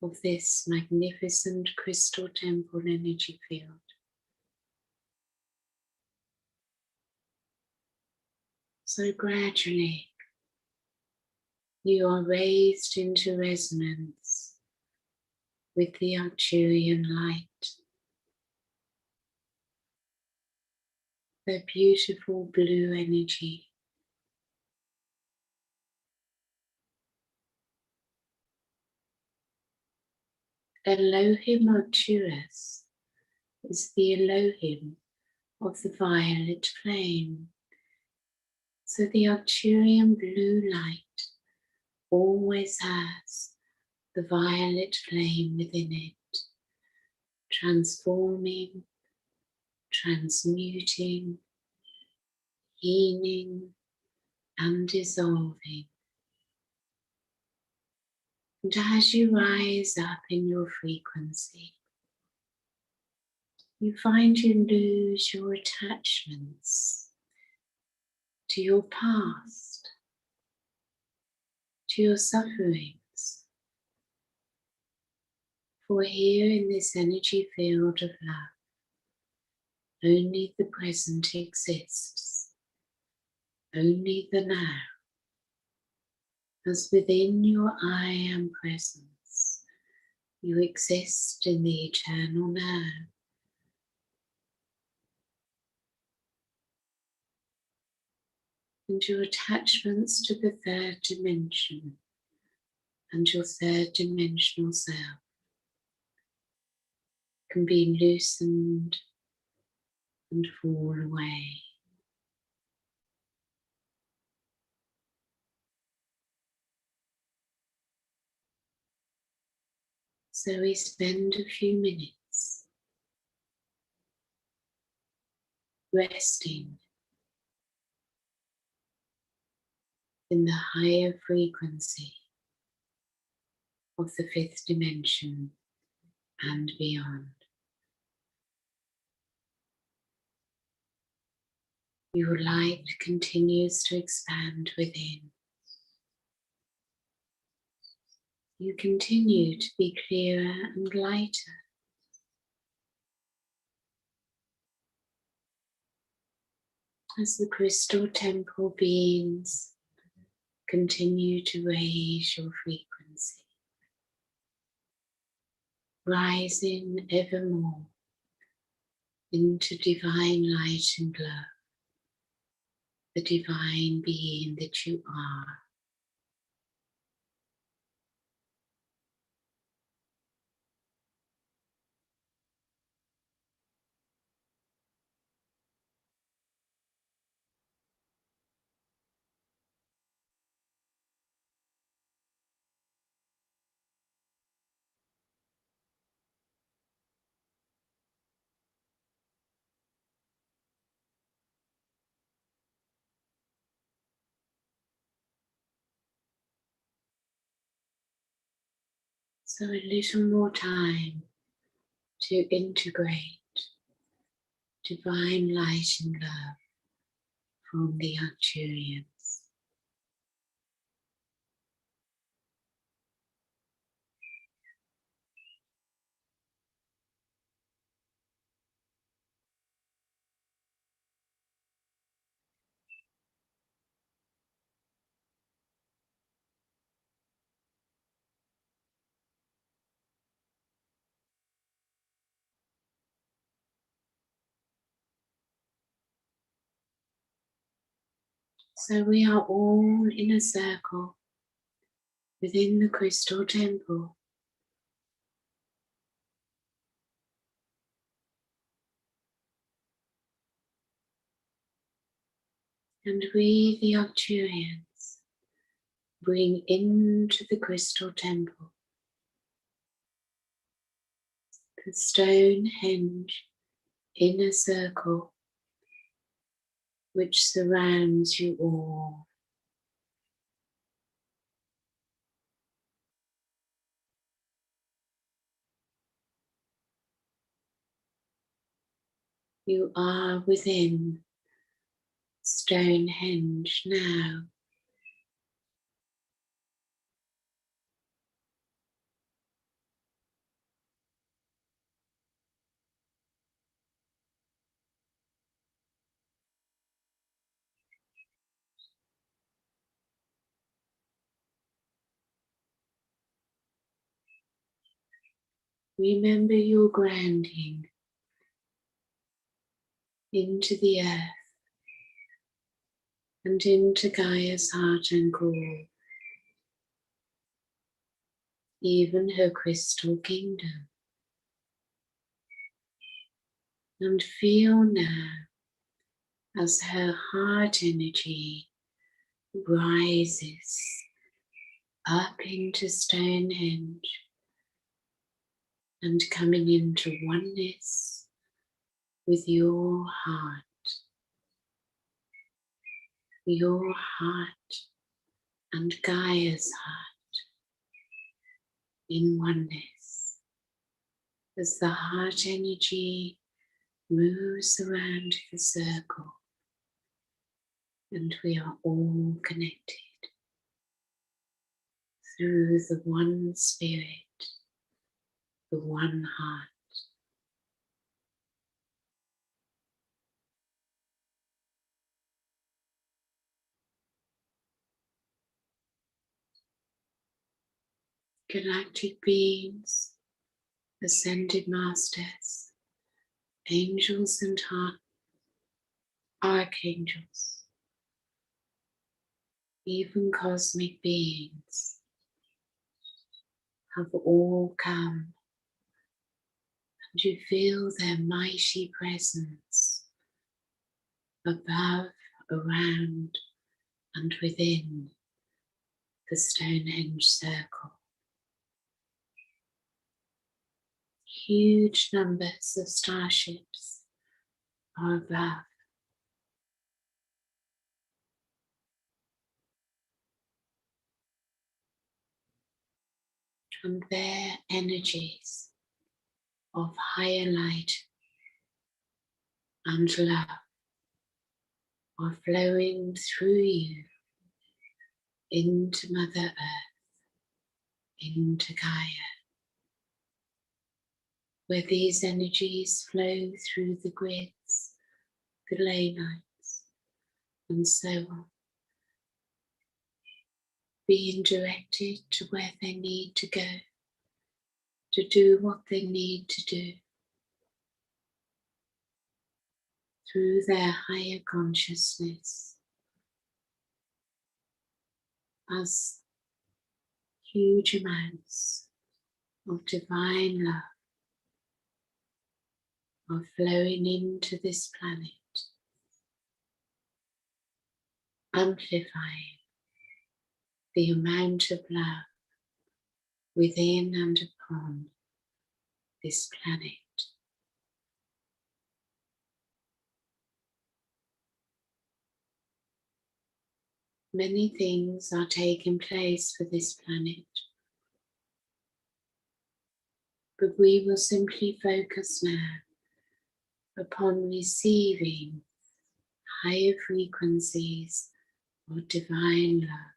of this magnificent crystal temple energy field. So gradually, you are raised into resonance with the Arcturian light, the beautiful blue energy. Elohim Arcturus is the Elohim of the violet flame. So the Arcturian blue light always has the violet flame within it, transforming, transmuting, healing, and dissolving. And as you rise up in your frequency, you find you lose your attachments to your past, to your sufferings. For here in this energy field of love, only the present exists, only the now. As within your I am presence, you exist in the eternal now. And your attachments to the third dimension and your third dimensional self can be loosened and fall away. So we spend a few minutes resting in the higher frequency of the fifth dimension and beyond. Your light continues to expand within. You continue to be clearer and lighter. As the crystal temple beings continue to raise your frequency, rising ever more into divine light and love, the divine being that you are. So a little more time to integrate divine light and love from the Arcturians. So we are all in a circle within the crystal temple. And we, the Arcturians, bring into the crystal temple the Stonehenge inner circle which surrounds you all. You are within Stonehenge now. Remember your grounding into the earth and into Gaia's heart and core, even her crystal kingdom. And feel now as her heart energy rises up into Stonehenge and coming into oneness with your heart and Gaia's heart in oneness as the heart energy moves around the circle and we are all connected through the one spirit, the one heart. Galactic beings, ascended masters, angels and archangels, even cosmic beings have all come, and you feel their mighty presence above, around, and within the Stonehenge circle. Huge numbers of starships are above and their energies of higher light and love are flowing through you into Mother Earth, into Gaia, where these energies flow through the grids, the ley lines, and so on, being directed to where they need to go, to do what they need to do through their higher consciousness, as huge amounts of divine love are flowing into this planet, amplifying the amount of love within and upon this planet. Many things are taking place for this planet, but we will simply focus now upon receiving higher frequencies of divine love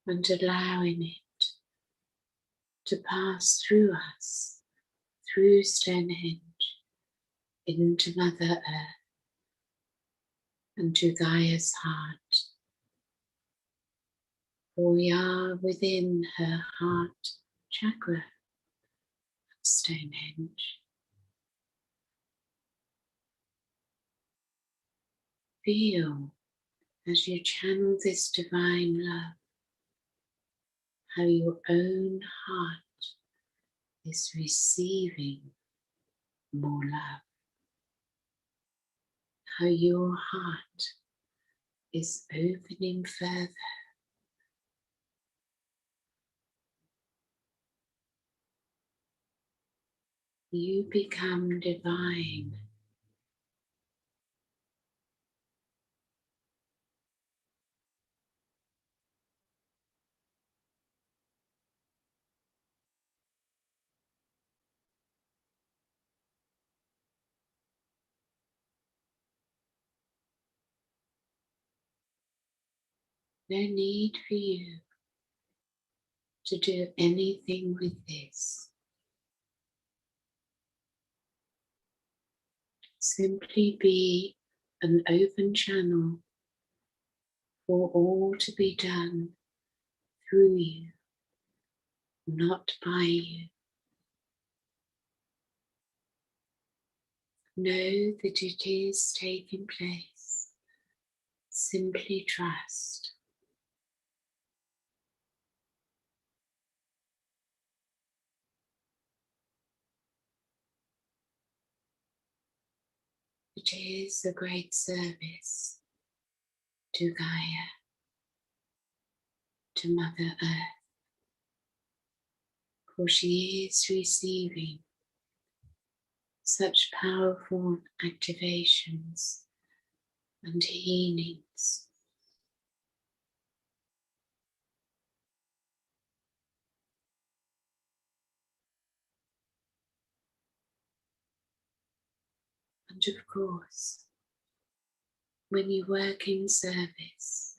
and allowing it to pass through us, through Stonehenge, into Mother Earth and to Gaia's heart. For we are within her heart chakra of Stonehenge. Feel as you channel this divine love, how your own heart is receiving more love, how your heart is opening further. You become divine. No need for you to do anything with this. Simply be an open channel for all to be done through you, not by you. Know that it is taking place. Simply trust. It is a great service to Gaia, to Mother Earth, for she is receiving such powerful activations and healings. And of course, when you work in service,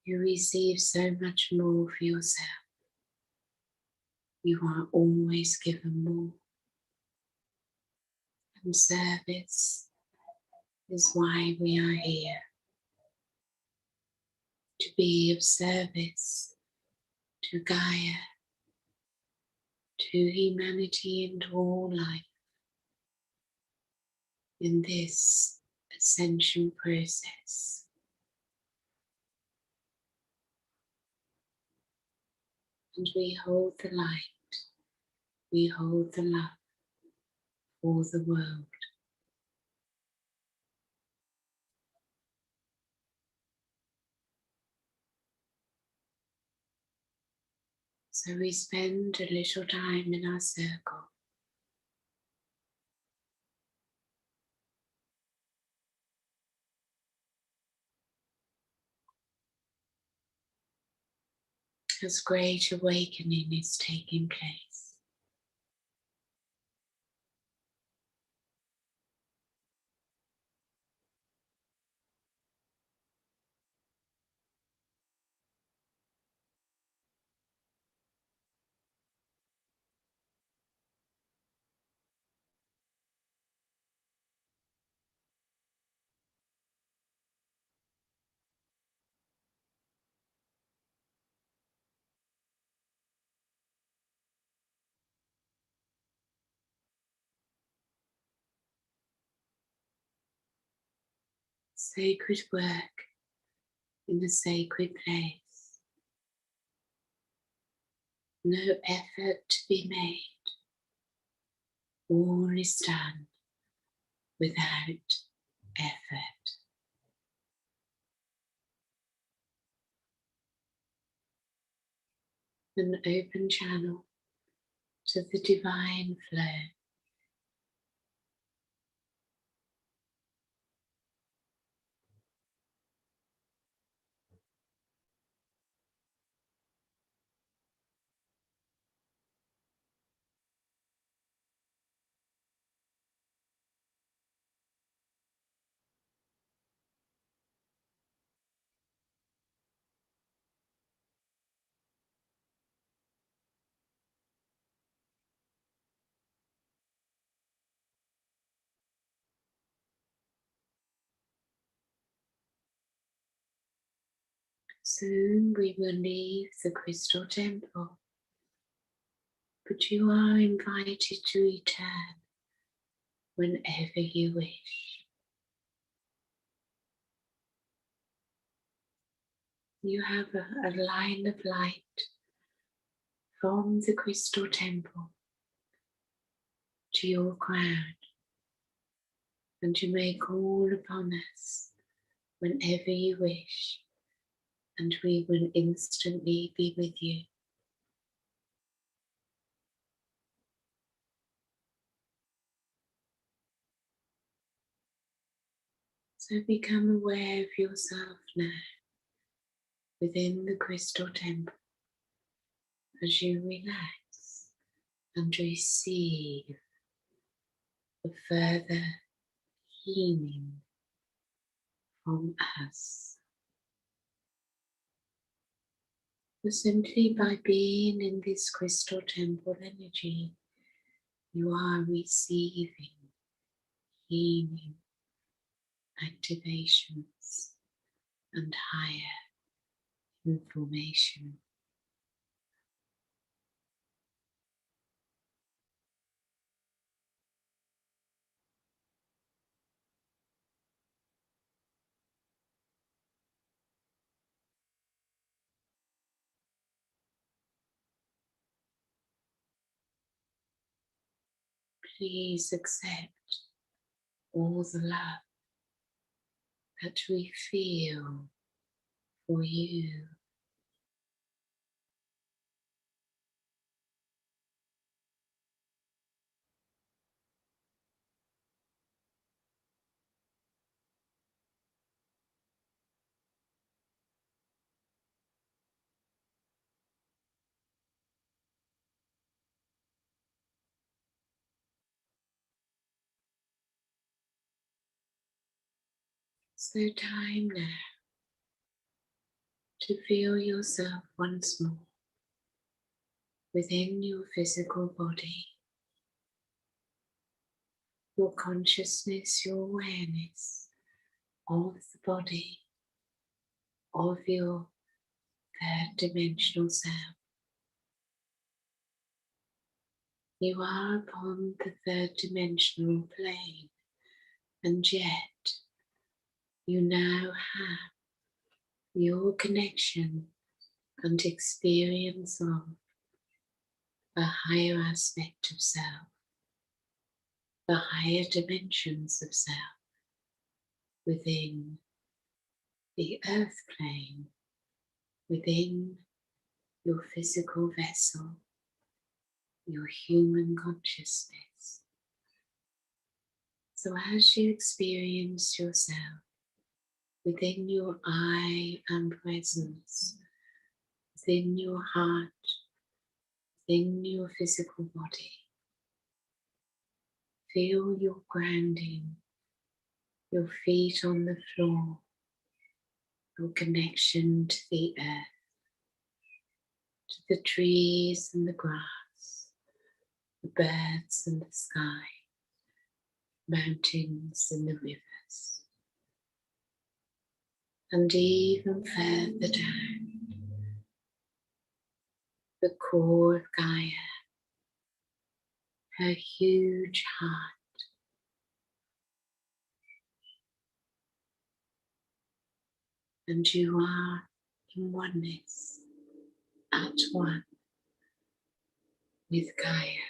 you receive so much more for yourself. You are always given more. And service is why we are here. To be of service to Gaia, to humanity and to all life in this ascension process. And we hold the light, we hold the love for the world. So we spend a little time in our circle, as great awakening is taking place. Sacred work in a sacred place. No effort to be made. All is done without effort. An open channel to the divine flow. Soon we will leave the crystal temple, but you are invited to return whenever you wish. You have a line of light from the crystal temple to your crown, and you may call upon us whenever you wish, and we will instantly be with you. So become aware of yourself now within the crystal temple as you relax and receive the further healing from us. For simply by being in this crystal temple energy, you are receiving healing activations and higher information. Please accept all the love that we feel for you. So time now to feel yourself once more within your physical body, your consciousness, your awareness of the body, of your third dimensional self. You are upon the third dimensional plane, and yet you now have your connection and experience of a higher aspect of self, the higher dimensions of self within the earth plane, within your physical vessel, your human consciousness. So as you experience yourself within your I am presence, within your heart, within your physical body. Feel your grounding, your feet on the floor, your connection to the earth, to the trees and the grass, the birds and the sky, mountains and the rivers, and even further down, the core of Gaia, her huge heart. And you are in oneness, at one with Gaia.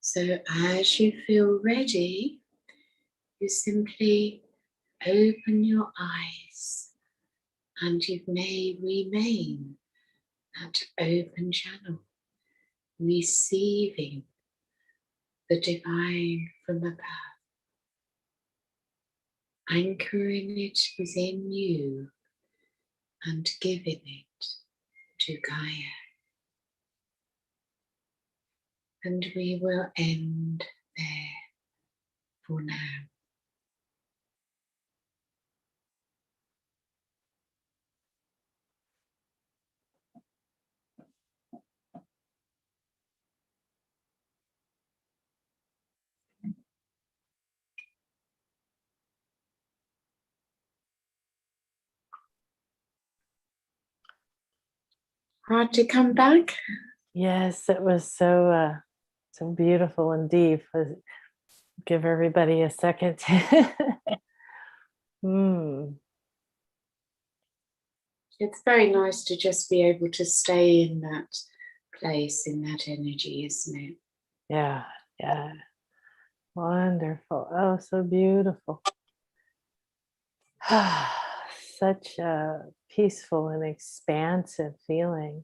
So as you feel ready, you simply open your eyes and you may remain at open channel, receiving the divine from above, anchoring it within you and giving it to Gaia. And we will end there for now. Hard to come back? Yes, it was so so beautiful and deep. Give everybody a second. It's very nice to just be able to stay in that place, in that energy, isn't it? Yeah, yeah. Wonderful. Oh, so beautiful. Such a peaceful and expansive feeling.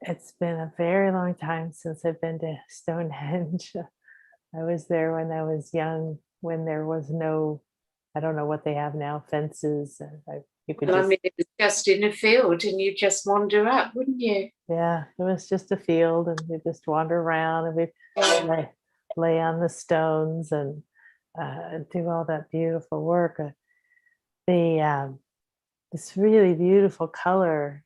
It's been a very long time since I've been to Stonehenge. I was there when I was young, when there was no, I don't know what they have now, fences. You could Well, just, I mean, it was just in a field and you just wander up, wouldn't you? yeah, it was just a field and we just wander around and we lay on the stones and do all that beautiful work. This really beautiful color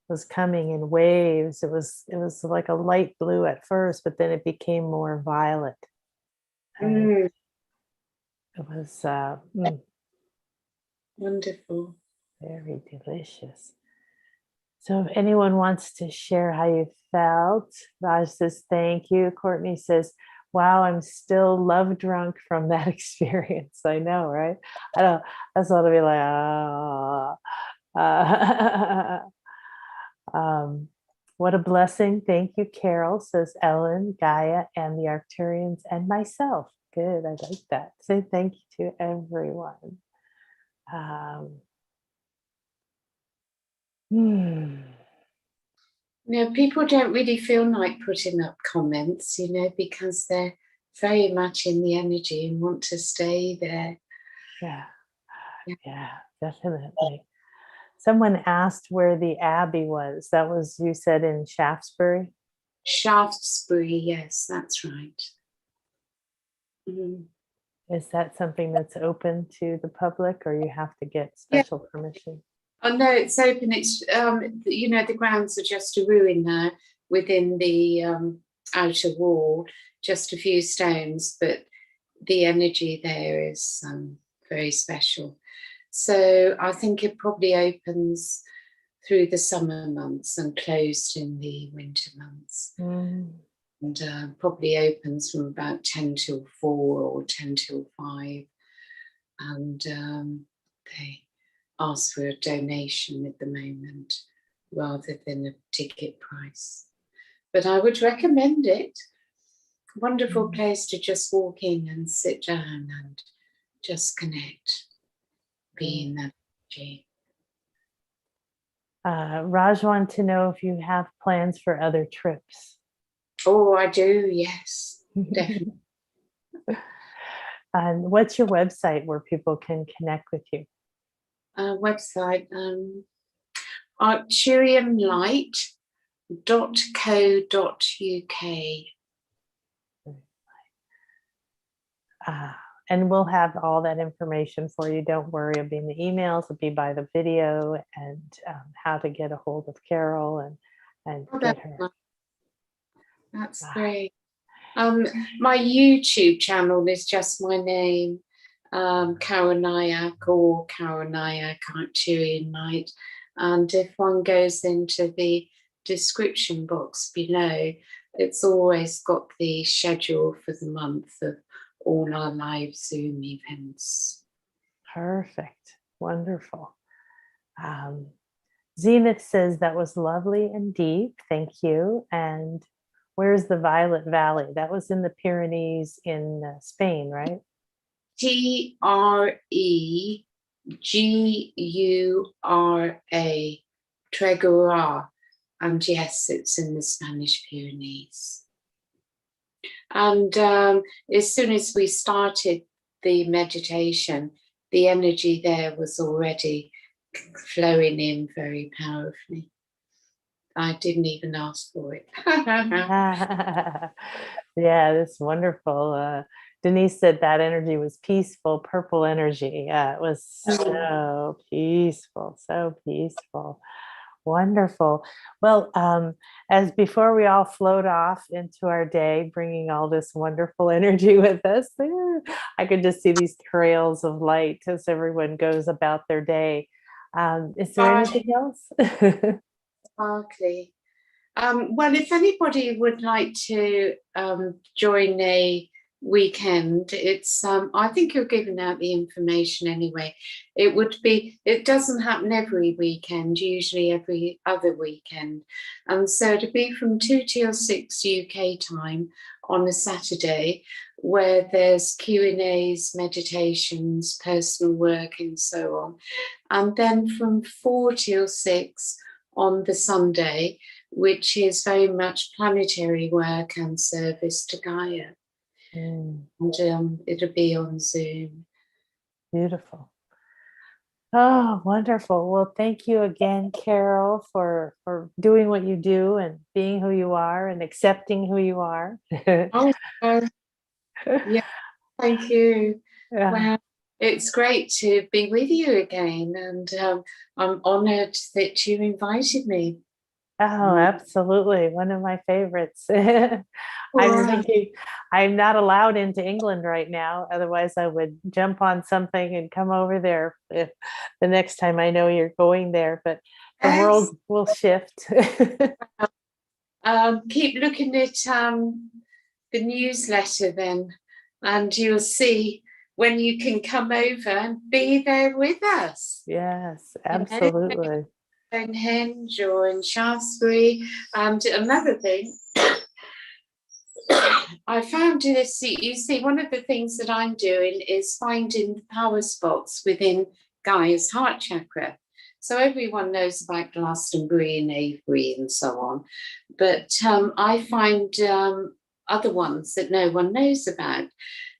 was coming in waves. It was like a light blue at first, but then it became more violet. Mm, It was wonderful. very delicious. So if anyone wants to share how you felt, Raj says thank you. Courtney says, wow, I'm still love drunk from that experience. I know, right? I just want to be like, what a blessing. Thank you, Carol, says Ellen, Gaia, and the Arcturians, and myself. Good, I like that. Say thank you to everyone. People don't really feel like putting up comments, because they're very much in the energy and want to stay there. Yeah, definitely. Someone asked where the Abbey was. That was, you said, in Shaftesbury? Shaftesbury, yes, that's right. Is that something that's open to the public or you have to get special permission? Oh, no, it's open. It's, the grounds are just a ruin now within the outer wall, just a few stones, but the energy there is very special. So I think it probably opens through the summer months and closed in the winter months. And probably opens from about 10 till 4 or 10 till 5. And they ask for a donation at the moment rather than a ticket price. But I would recommend it. Wonderful place to just walk in and sit down and just connect, be in that energy. Raj wanted to know if you have plans for other trips. Oh, I do, yes, definitely. And what's your website where people can connect with you? Website, arcturianlight.co.uk. And we'll have all that information for you. Don't worry, it'll be in the emails, it'll be by the video, and how to get a hold of Carol and get her. That's great. My YouTube channel is just my name, Carol Nayach, or Carol Nayach Arcturian Light. And if one goes into the description box below, it's always got the schedule for the month of all our live Zoom events. Perfect. Wonderful. Zenith says that was lovely and deep. Thank you. And where's the Violet Valley? That was in the Pyrenees in Spain, right? Tregura, Tregura. And yes, it's in the Spanish Pyrenees. And as soon as we started the meditation, the energy there was already flowing in very powerfully. I didn't even ask for it. Yeah, that's wonderful. Denise said that energy was peaceful, purple energy. It was so peaceful, so peaceful. Wonderful. Well, as before we all float off into our day, bringing all this wonderful energy with us, I could just see these trails of light as everyone goes about their day. Is there anything else? Sparkly. Well, if anybody would like to join a weekend, it's I think you're giving out the information anyway. It doesn't happen every weekend, usually every other weekend. And so to be from 2 till 6 UK time on a Saturday, where there's Q&As, meditations, personal work, and so on. And then from 4 till 6 on the Sunday, which is very much planetary work and service to Gaia. And it'll be on Zoom. Beautiful. Oh, wonderful. Well, thank you again, Carol, for doing what you do and being who you are and accepting who you are. Yeah, thank you. Yeah. Well, it's great to be with you again, and I'm honored that you invited me. Oh, absolutely. One of my favorites. I'm thinking I'm not allowed into England right now. Otherwise, I would jump on something and come over there if the next time I know you're going there. But the world will shift. Keep looking at the newsletter then, and you'll see when you can come over and be there with us. Yes, absolutely. Stonehenge or in Shaftesbury. And another thing, I found this, you see, one of the things that I'm doing is finding the power spots within Gaia's heart chakra. So everyone knows about Glastonbury and Avebury and so on, but I find other ones that no one knows about.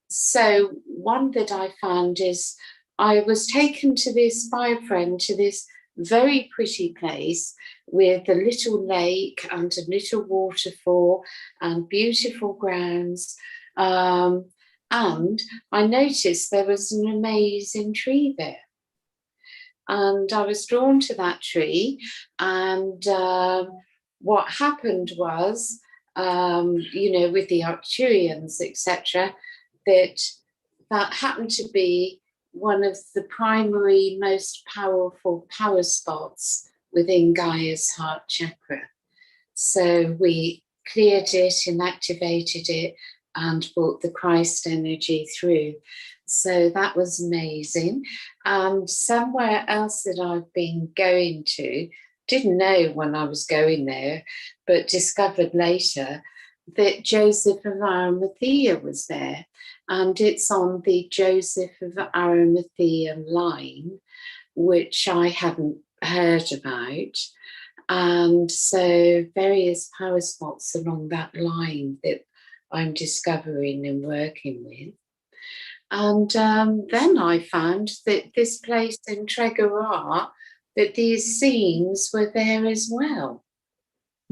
So one that I found is I was taken to this by a friend to this very pretty place with a little lake and a little waterfall and beautiful grounds. And I noticed there was an amazing tree there. And I was drawn to that tree. And what happened was, with the Arcturians, etc., that happened to be one of the primary, most powerful power spots within Gaia's heart chakra. So we cleared it and activated it and brought the Christ energy through. So that was amazing. And somewhere else that I've been going to, didn't know when I was going there, but discovered later that Joseph of Arimathea was there. And it's on the Joseph of Arimathea line, which I hadn't heard about. And so various power spots along that line that I'm discovering and working with. And then I found that this place in Treguarra, that these scenes were there as well.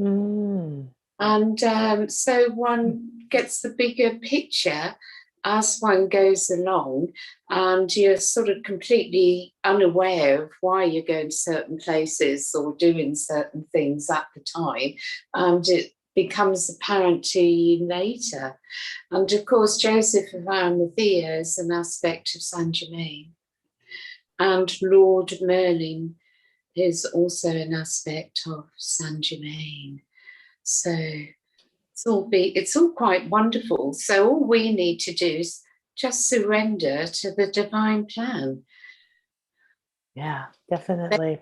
Mm. And so one gets the bigger picture as one goes along, and you're sort of completely unaware of why you're going to certain places or doing certain things at the time, and it becomes apparent to you later. And of course, Joseph of Arimathea is an aspect of Saint Germain, and Lord Merlin is also an aspect of Saint Germain. So it's all quite wonderful. So all we need to do is just surrender to the divine plan. Yeah, definitely.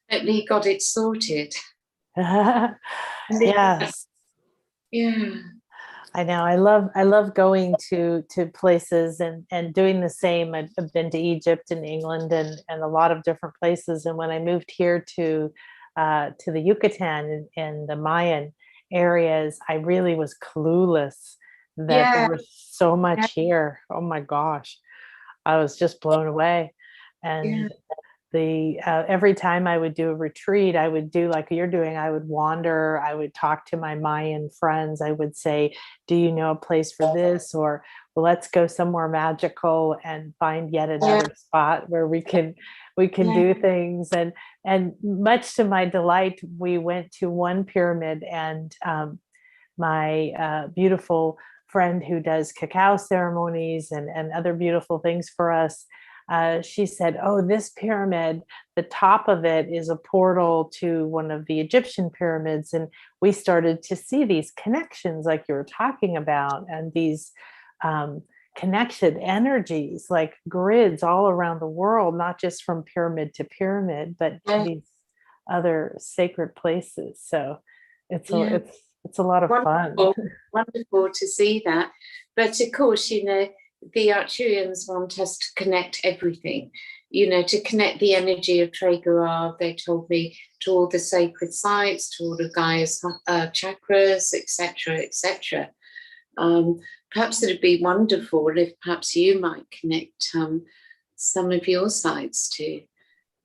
Definitely got it sorted. Yes. Yeah. I know. I love going to places and doing the same. I've been to Egypt and England and a lot of different places. And when I moved here to the Yucatan and the Mayan areas, I really was clueless that there Yeah. was so much here. Oh my gosh, I was just blown away. Yeah. And the every time I would do a retreat, I would do like you're doing. I would wander. I would talk to my Mayan friends. I would say, "Do you know a place for this?" Or, "Well, let's go somewhere magical and find yet another spot where we can do things." And much to my delight, we went to one pyramid, and my beautiful friend who does cacao ceremonies and other beautiful things for us, she said, "Oh, this pyramid, the top of it is a portal to one of the Egyptian pyramids." And we started to see these connections like you were talking about, and these connected energies like grids all around the world, not just from pyramid to pyramid, but to these other sacred places. So it's a lot of fun. Wonderful to see that. But of course, the Arcturians want us to connect everything, to connect the energy of Treguarra, they told me, to all the sacred sites, to all the Gaia's chakras, etc., etc. Perhaps it'd be wonderful if perhaps you might connect some of your sites to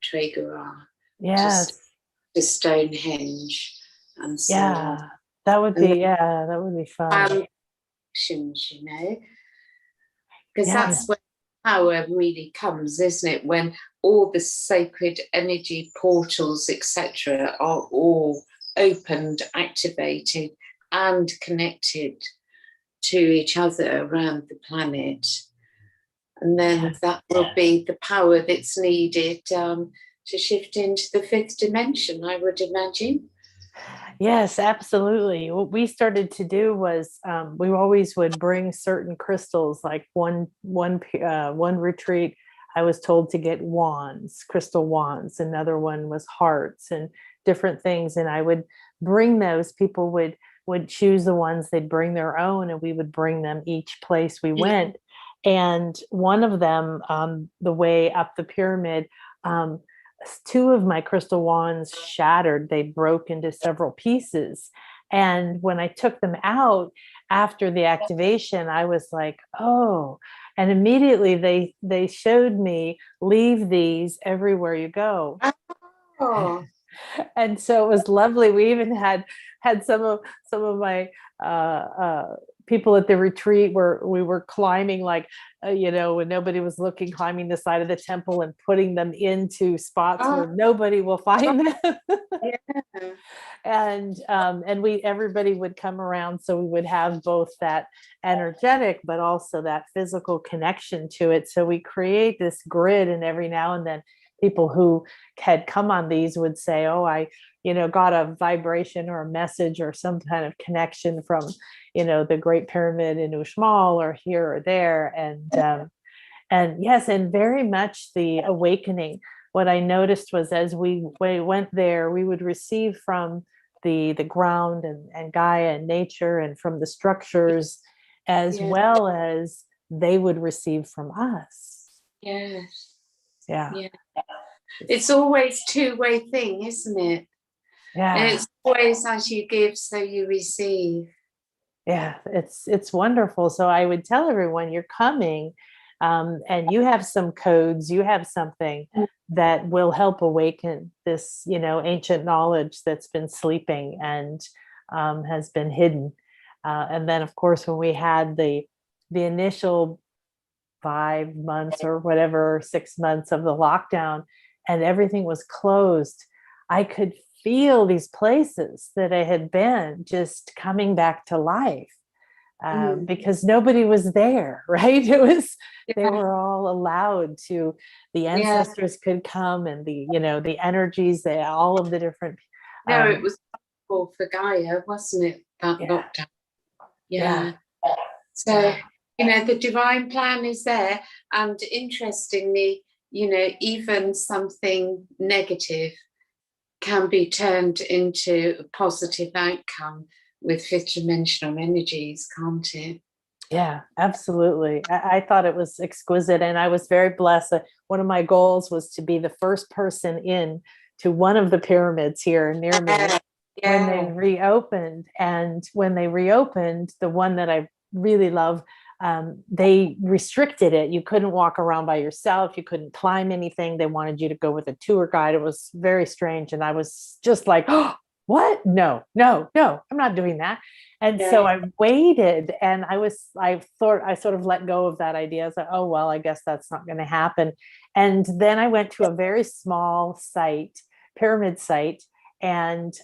Treguarra. Yes. Just to Stonehenge and so on. That would be fun. Because that's where power really comes, isn't it? When all the sacred energy portals, etc., are all opened, activated, and connected to each other around the planet. And then that will be the power that's needed to shift into the fifth dimension, I would imagine. Yes, absolutely. What we started to do was we always would bring certain crystals. Like one retreat, I was told to get wands, crystal wands. Another one was hearts and different things. And I would bring those. People would choose the ones, they'd bring their own, and we would bring them each place we went. And one of them, the way up the pyramid, two of my crystal wands shattered. They broke into several pieces. And when I took them out after the activation, I was like, oh, and immediately they showed me, leave these everywhere you go. Oh. And so it was lovely. We even had some of my people at the retreat where we were climbing, like, when nobody was looking, climbing the side of the temple and putting them into spots where nobody will find them. And everybody would come around, so we would have both that energetic but also that physical connection to it. So we create this grid, and every now and then people who had come on these would say, oh, I got a vibration or a message or some kind of connection from the Great Pyramid in Uxmal or here or there. And yes, and very much the awakening. What I noticed was, as we went there, we would receive from the ground and Gaia and nature, and from the structures, as well as they would receive from us. Yes. Yeah. It's always two-way thing, isn't it? And Yeah. it's always as you give, so you receive. Yeah, it's wonderful. So I would tell everyone you're coming, and you have some codes, you have something that will help awaken this, ancient knowledge that's been sleeping and has been hidden. And then, of course, when we had the initial 5 months or whatever, 6 months of the lockdown, and everything was closed, I could feel these places that I had been just coming back to life, because nobody was there, right? They Yeah, were all allowed to, the yeah. ancestors could come, and the energies, all of the different, No, it um, was wonderful for Gaia, wasn't it? That yeah, lockdown. yeah, Yeah. So, yeah, the divine plan is there. And interestingly, even something negative can be turned into a positive outcome with fifth dimensional energies, can't it? yeah, absolutely. I thought it was exquisite, and I was very blessed. One of my goals was to be the first person in to one of the pyramids here near me when they Yeah. reopened. And when they reopened, the one that I really love, they restricted it. You couldn't walk around by yourself. You couldn't climb anything. They wanted you to go with a tour guide. It was very strange. And I was just like, oh, what? No, no, no, I'm not doing that. And so Yeah. I waited, and I thought, I sort of let go of that idea. I was like, oh, well, I guess that's not going to happen. And then I went to a very small site, pyramid site, and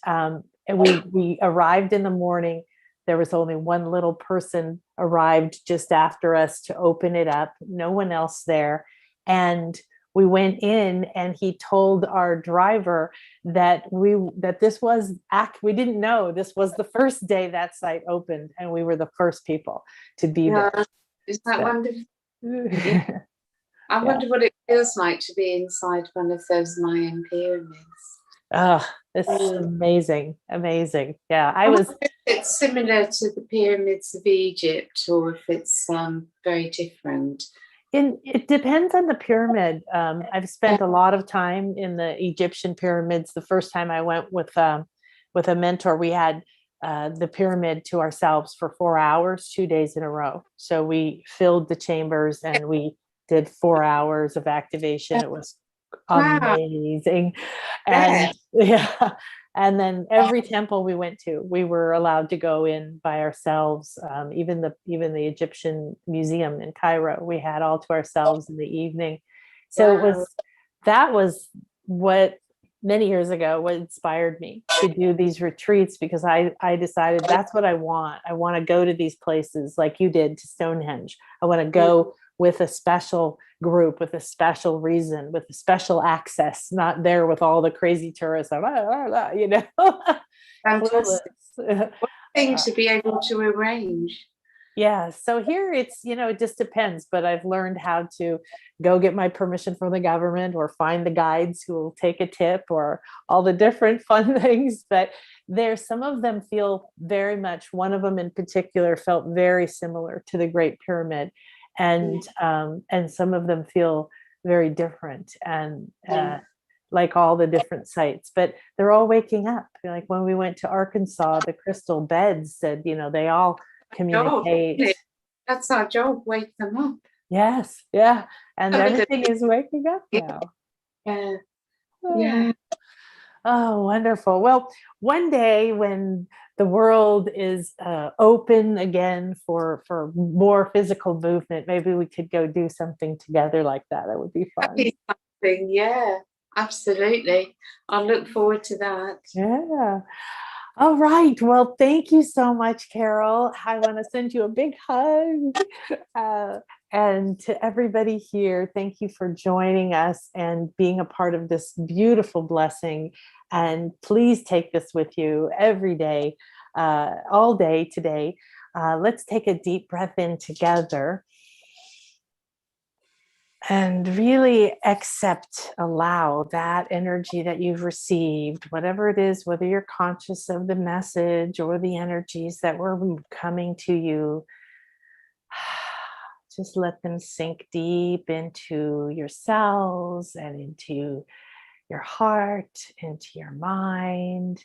we arrived in the morning. There was only one little person arrived just after us to open it up, no one else there. And we went in, and he told our driver that this was we didn't know this was the first day that site opened, and we were the first people to be Yeah. there. Is that So, wonderful? Yeah. I yeah. wonder what it feels like to be inside one of those Mayan pyramids. Oh, it's Mm. amazing, amazing. Yeah, I I was. wonder if it's similar to the pyramids of Egypt, or if it's very different. It depends on the pyramid. I've spent a lot of time in the Egyptian pyramids. The first time I went with a mentor, we had the pyramid to ourselves for 4 hours, 2 days in a row. So we filled the chambers, and we did 4 hours of activation. It was Wow. amazing. Yeah. And yeah, and then every temple we went to, we were allowed to go in by ourselves. Even the Egyptian museum in Cairo, we had all to ourselves in the evening. So Wow. that was what, many years ago, what inspired me to do these retreats, because I decided that's what I want. I want to go to these places like you did, to Stonehenge. I want to go with a special group, with a special reason, with a special access, not there with all the crazy tourists, Fantastic. clueless. What thing to be able to arrange. Yeah. So here it just depends, but I've learned how to go get my permission from the government, or find the guides who will take a tip, or all the different fun things. But some of them feel very much, one of them in particular felt very similar to the Great Pyramid. And some of them feel very different, and like all the different sites, but they're all waking up. Like when we went to Arkansas, the crystal beds said, they all Job, communicate. isn't it? That's our job, wake them up. Yes, yeah. And everything Evidently. is waking up now. Yeah. Oh, Yeah. oh, wonderful. Well, one day when the world is open again for more physical movement, maybe we could go do something together like that. That would be That'd fun. be something. Yeah. Absolutely. I look forward to that. Yeah. All right. Well, thank you so much, Carol. I want to send you a big hug. Uh, and to everybody here, thank you for joining us and being a part of this beautiful blessing. And please take this with you every day, all day today. Let's take a deep breath in together. And really allow that energy that you've received, whatever it is, whether you're conscious of the message or the energies that were coming to you, just let them sink deep into your cells and into your heart, into your mind.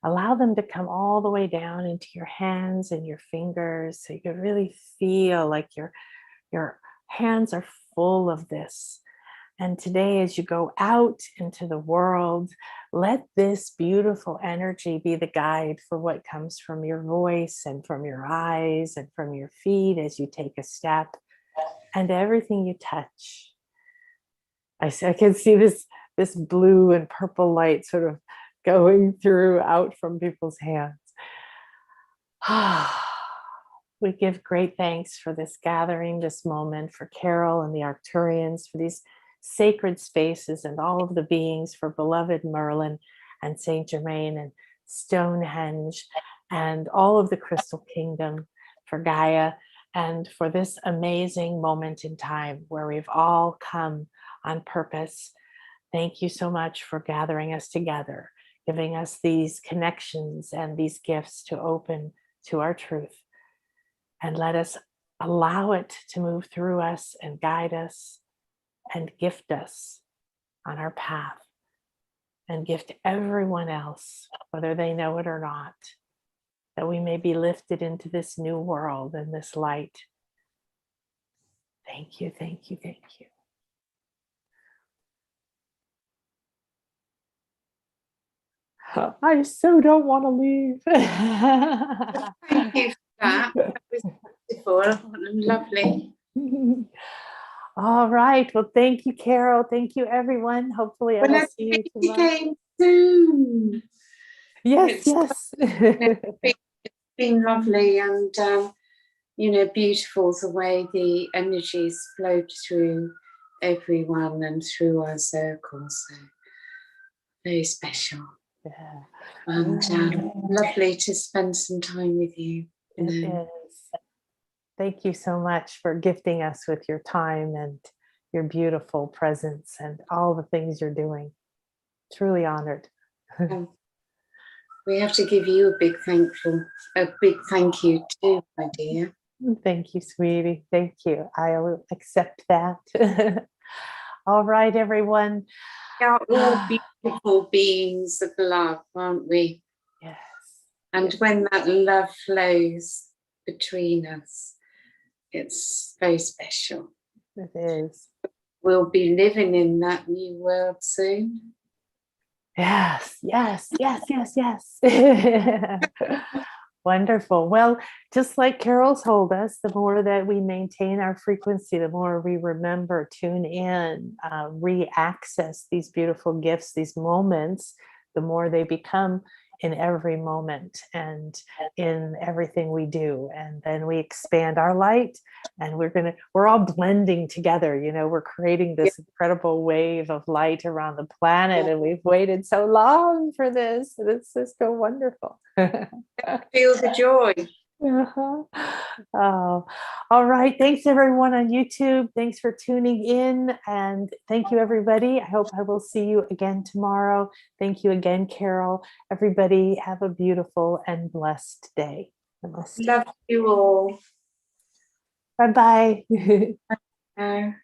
Allow them to come all the way down into your hands and your fingers so you can really feel like your hands are full of this. And today, as you go out into the world, let this beautiful energy be the guide for what comes from your voice and from your eyes and from your feet as you take a step, and everything you touch. I can see this blue and purple light sort of going through out from people's hands. We give great thanks for this gathering, this moment, for Carol and the Arcturians, for these sacred spaces and all of the beings, for beloved Merlin and Saint Germain and Stonehenge and all of the Crystal Kingdom, for Gaia, and for this amazing moment in time where we've all come on purpose. Thank you so much for gathering us together, giving us these connections and these gifts to open to our truth. And let us allow it to move through us and guide us and gift us on our path, and gift everyone else, whether they know it or not, that we may be lifted into this new world and this light. Thank you, thank you, thank you. I so don't want to leave. Thank you for that. That was beautiful. Lovely. All right. Well, thank you, Carol. Thank you, everyone. Hopefully, I will see you tomorrow. Again soon. Yes, yes. It's been lovely, and beautiful the way the energies flowed through everyone and through our circle. So very special. Yeah. And lovely to spend some time with you. It is. Thank you so much for gifting us with your time and your beautiful presence and all the things you're doing. Truly honored. We have to give you a big thank you too, my dear. Thank you, sweetie. Thank you. I'll accept that. All right, everyone. We are all beautiful beings of love, aren't we? Yes. And when that love flows between us, it's very special. It is. We'll be living in that new world soon. Yes, yes, yes, yes, yes. Wonderful. Well, just like Carol told us, the more that we maintain our frequency, the more we remember, tune in, re-access these beautiful gifts, these moments, the more they become in every moment and in everything we do. And then we expand our light, and we're all blending together. We're creating this incredible wave of light around the planet, and we've waited so long for this. And it's just so wonderful. Feel the joy. Uh-huh. Oh, all right. Thanks, everyone on YouTube. Thanks for tuning in. And thank you, everybody. I hope I will see you again tomorrow. Thank you again, Carol. Everybody, have a beautiful and blessed day. Namaste. Love you all. Bye-bye. Bye.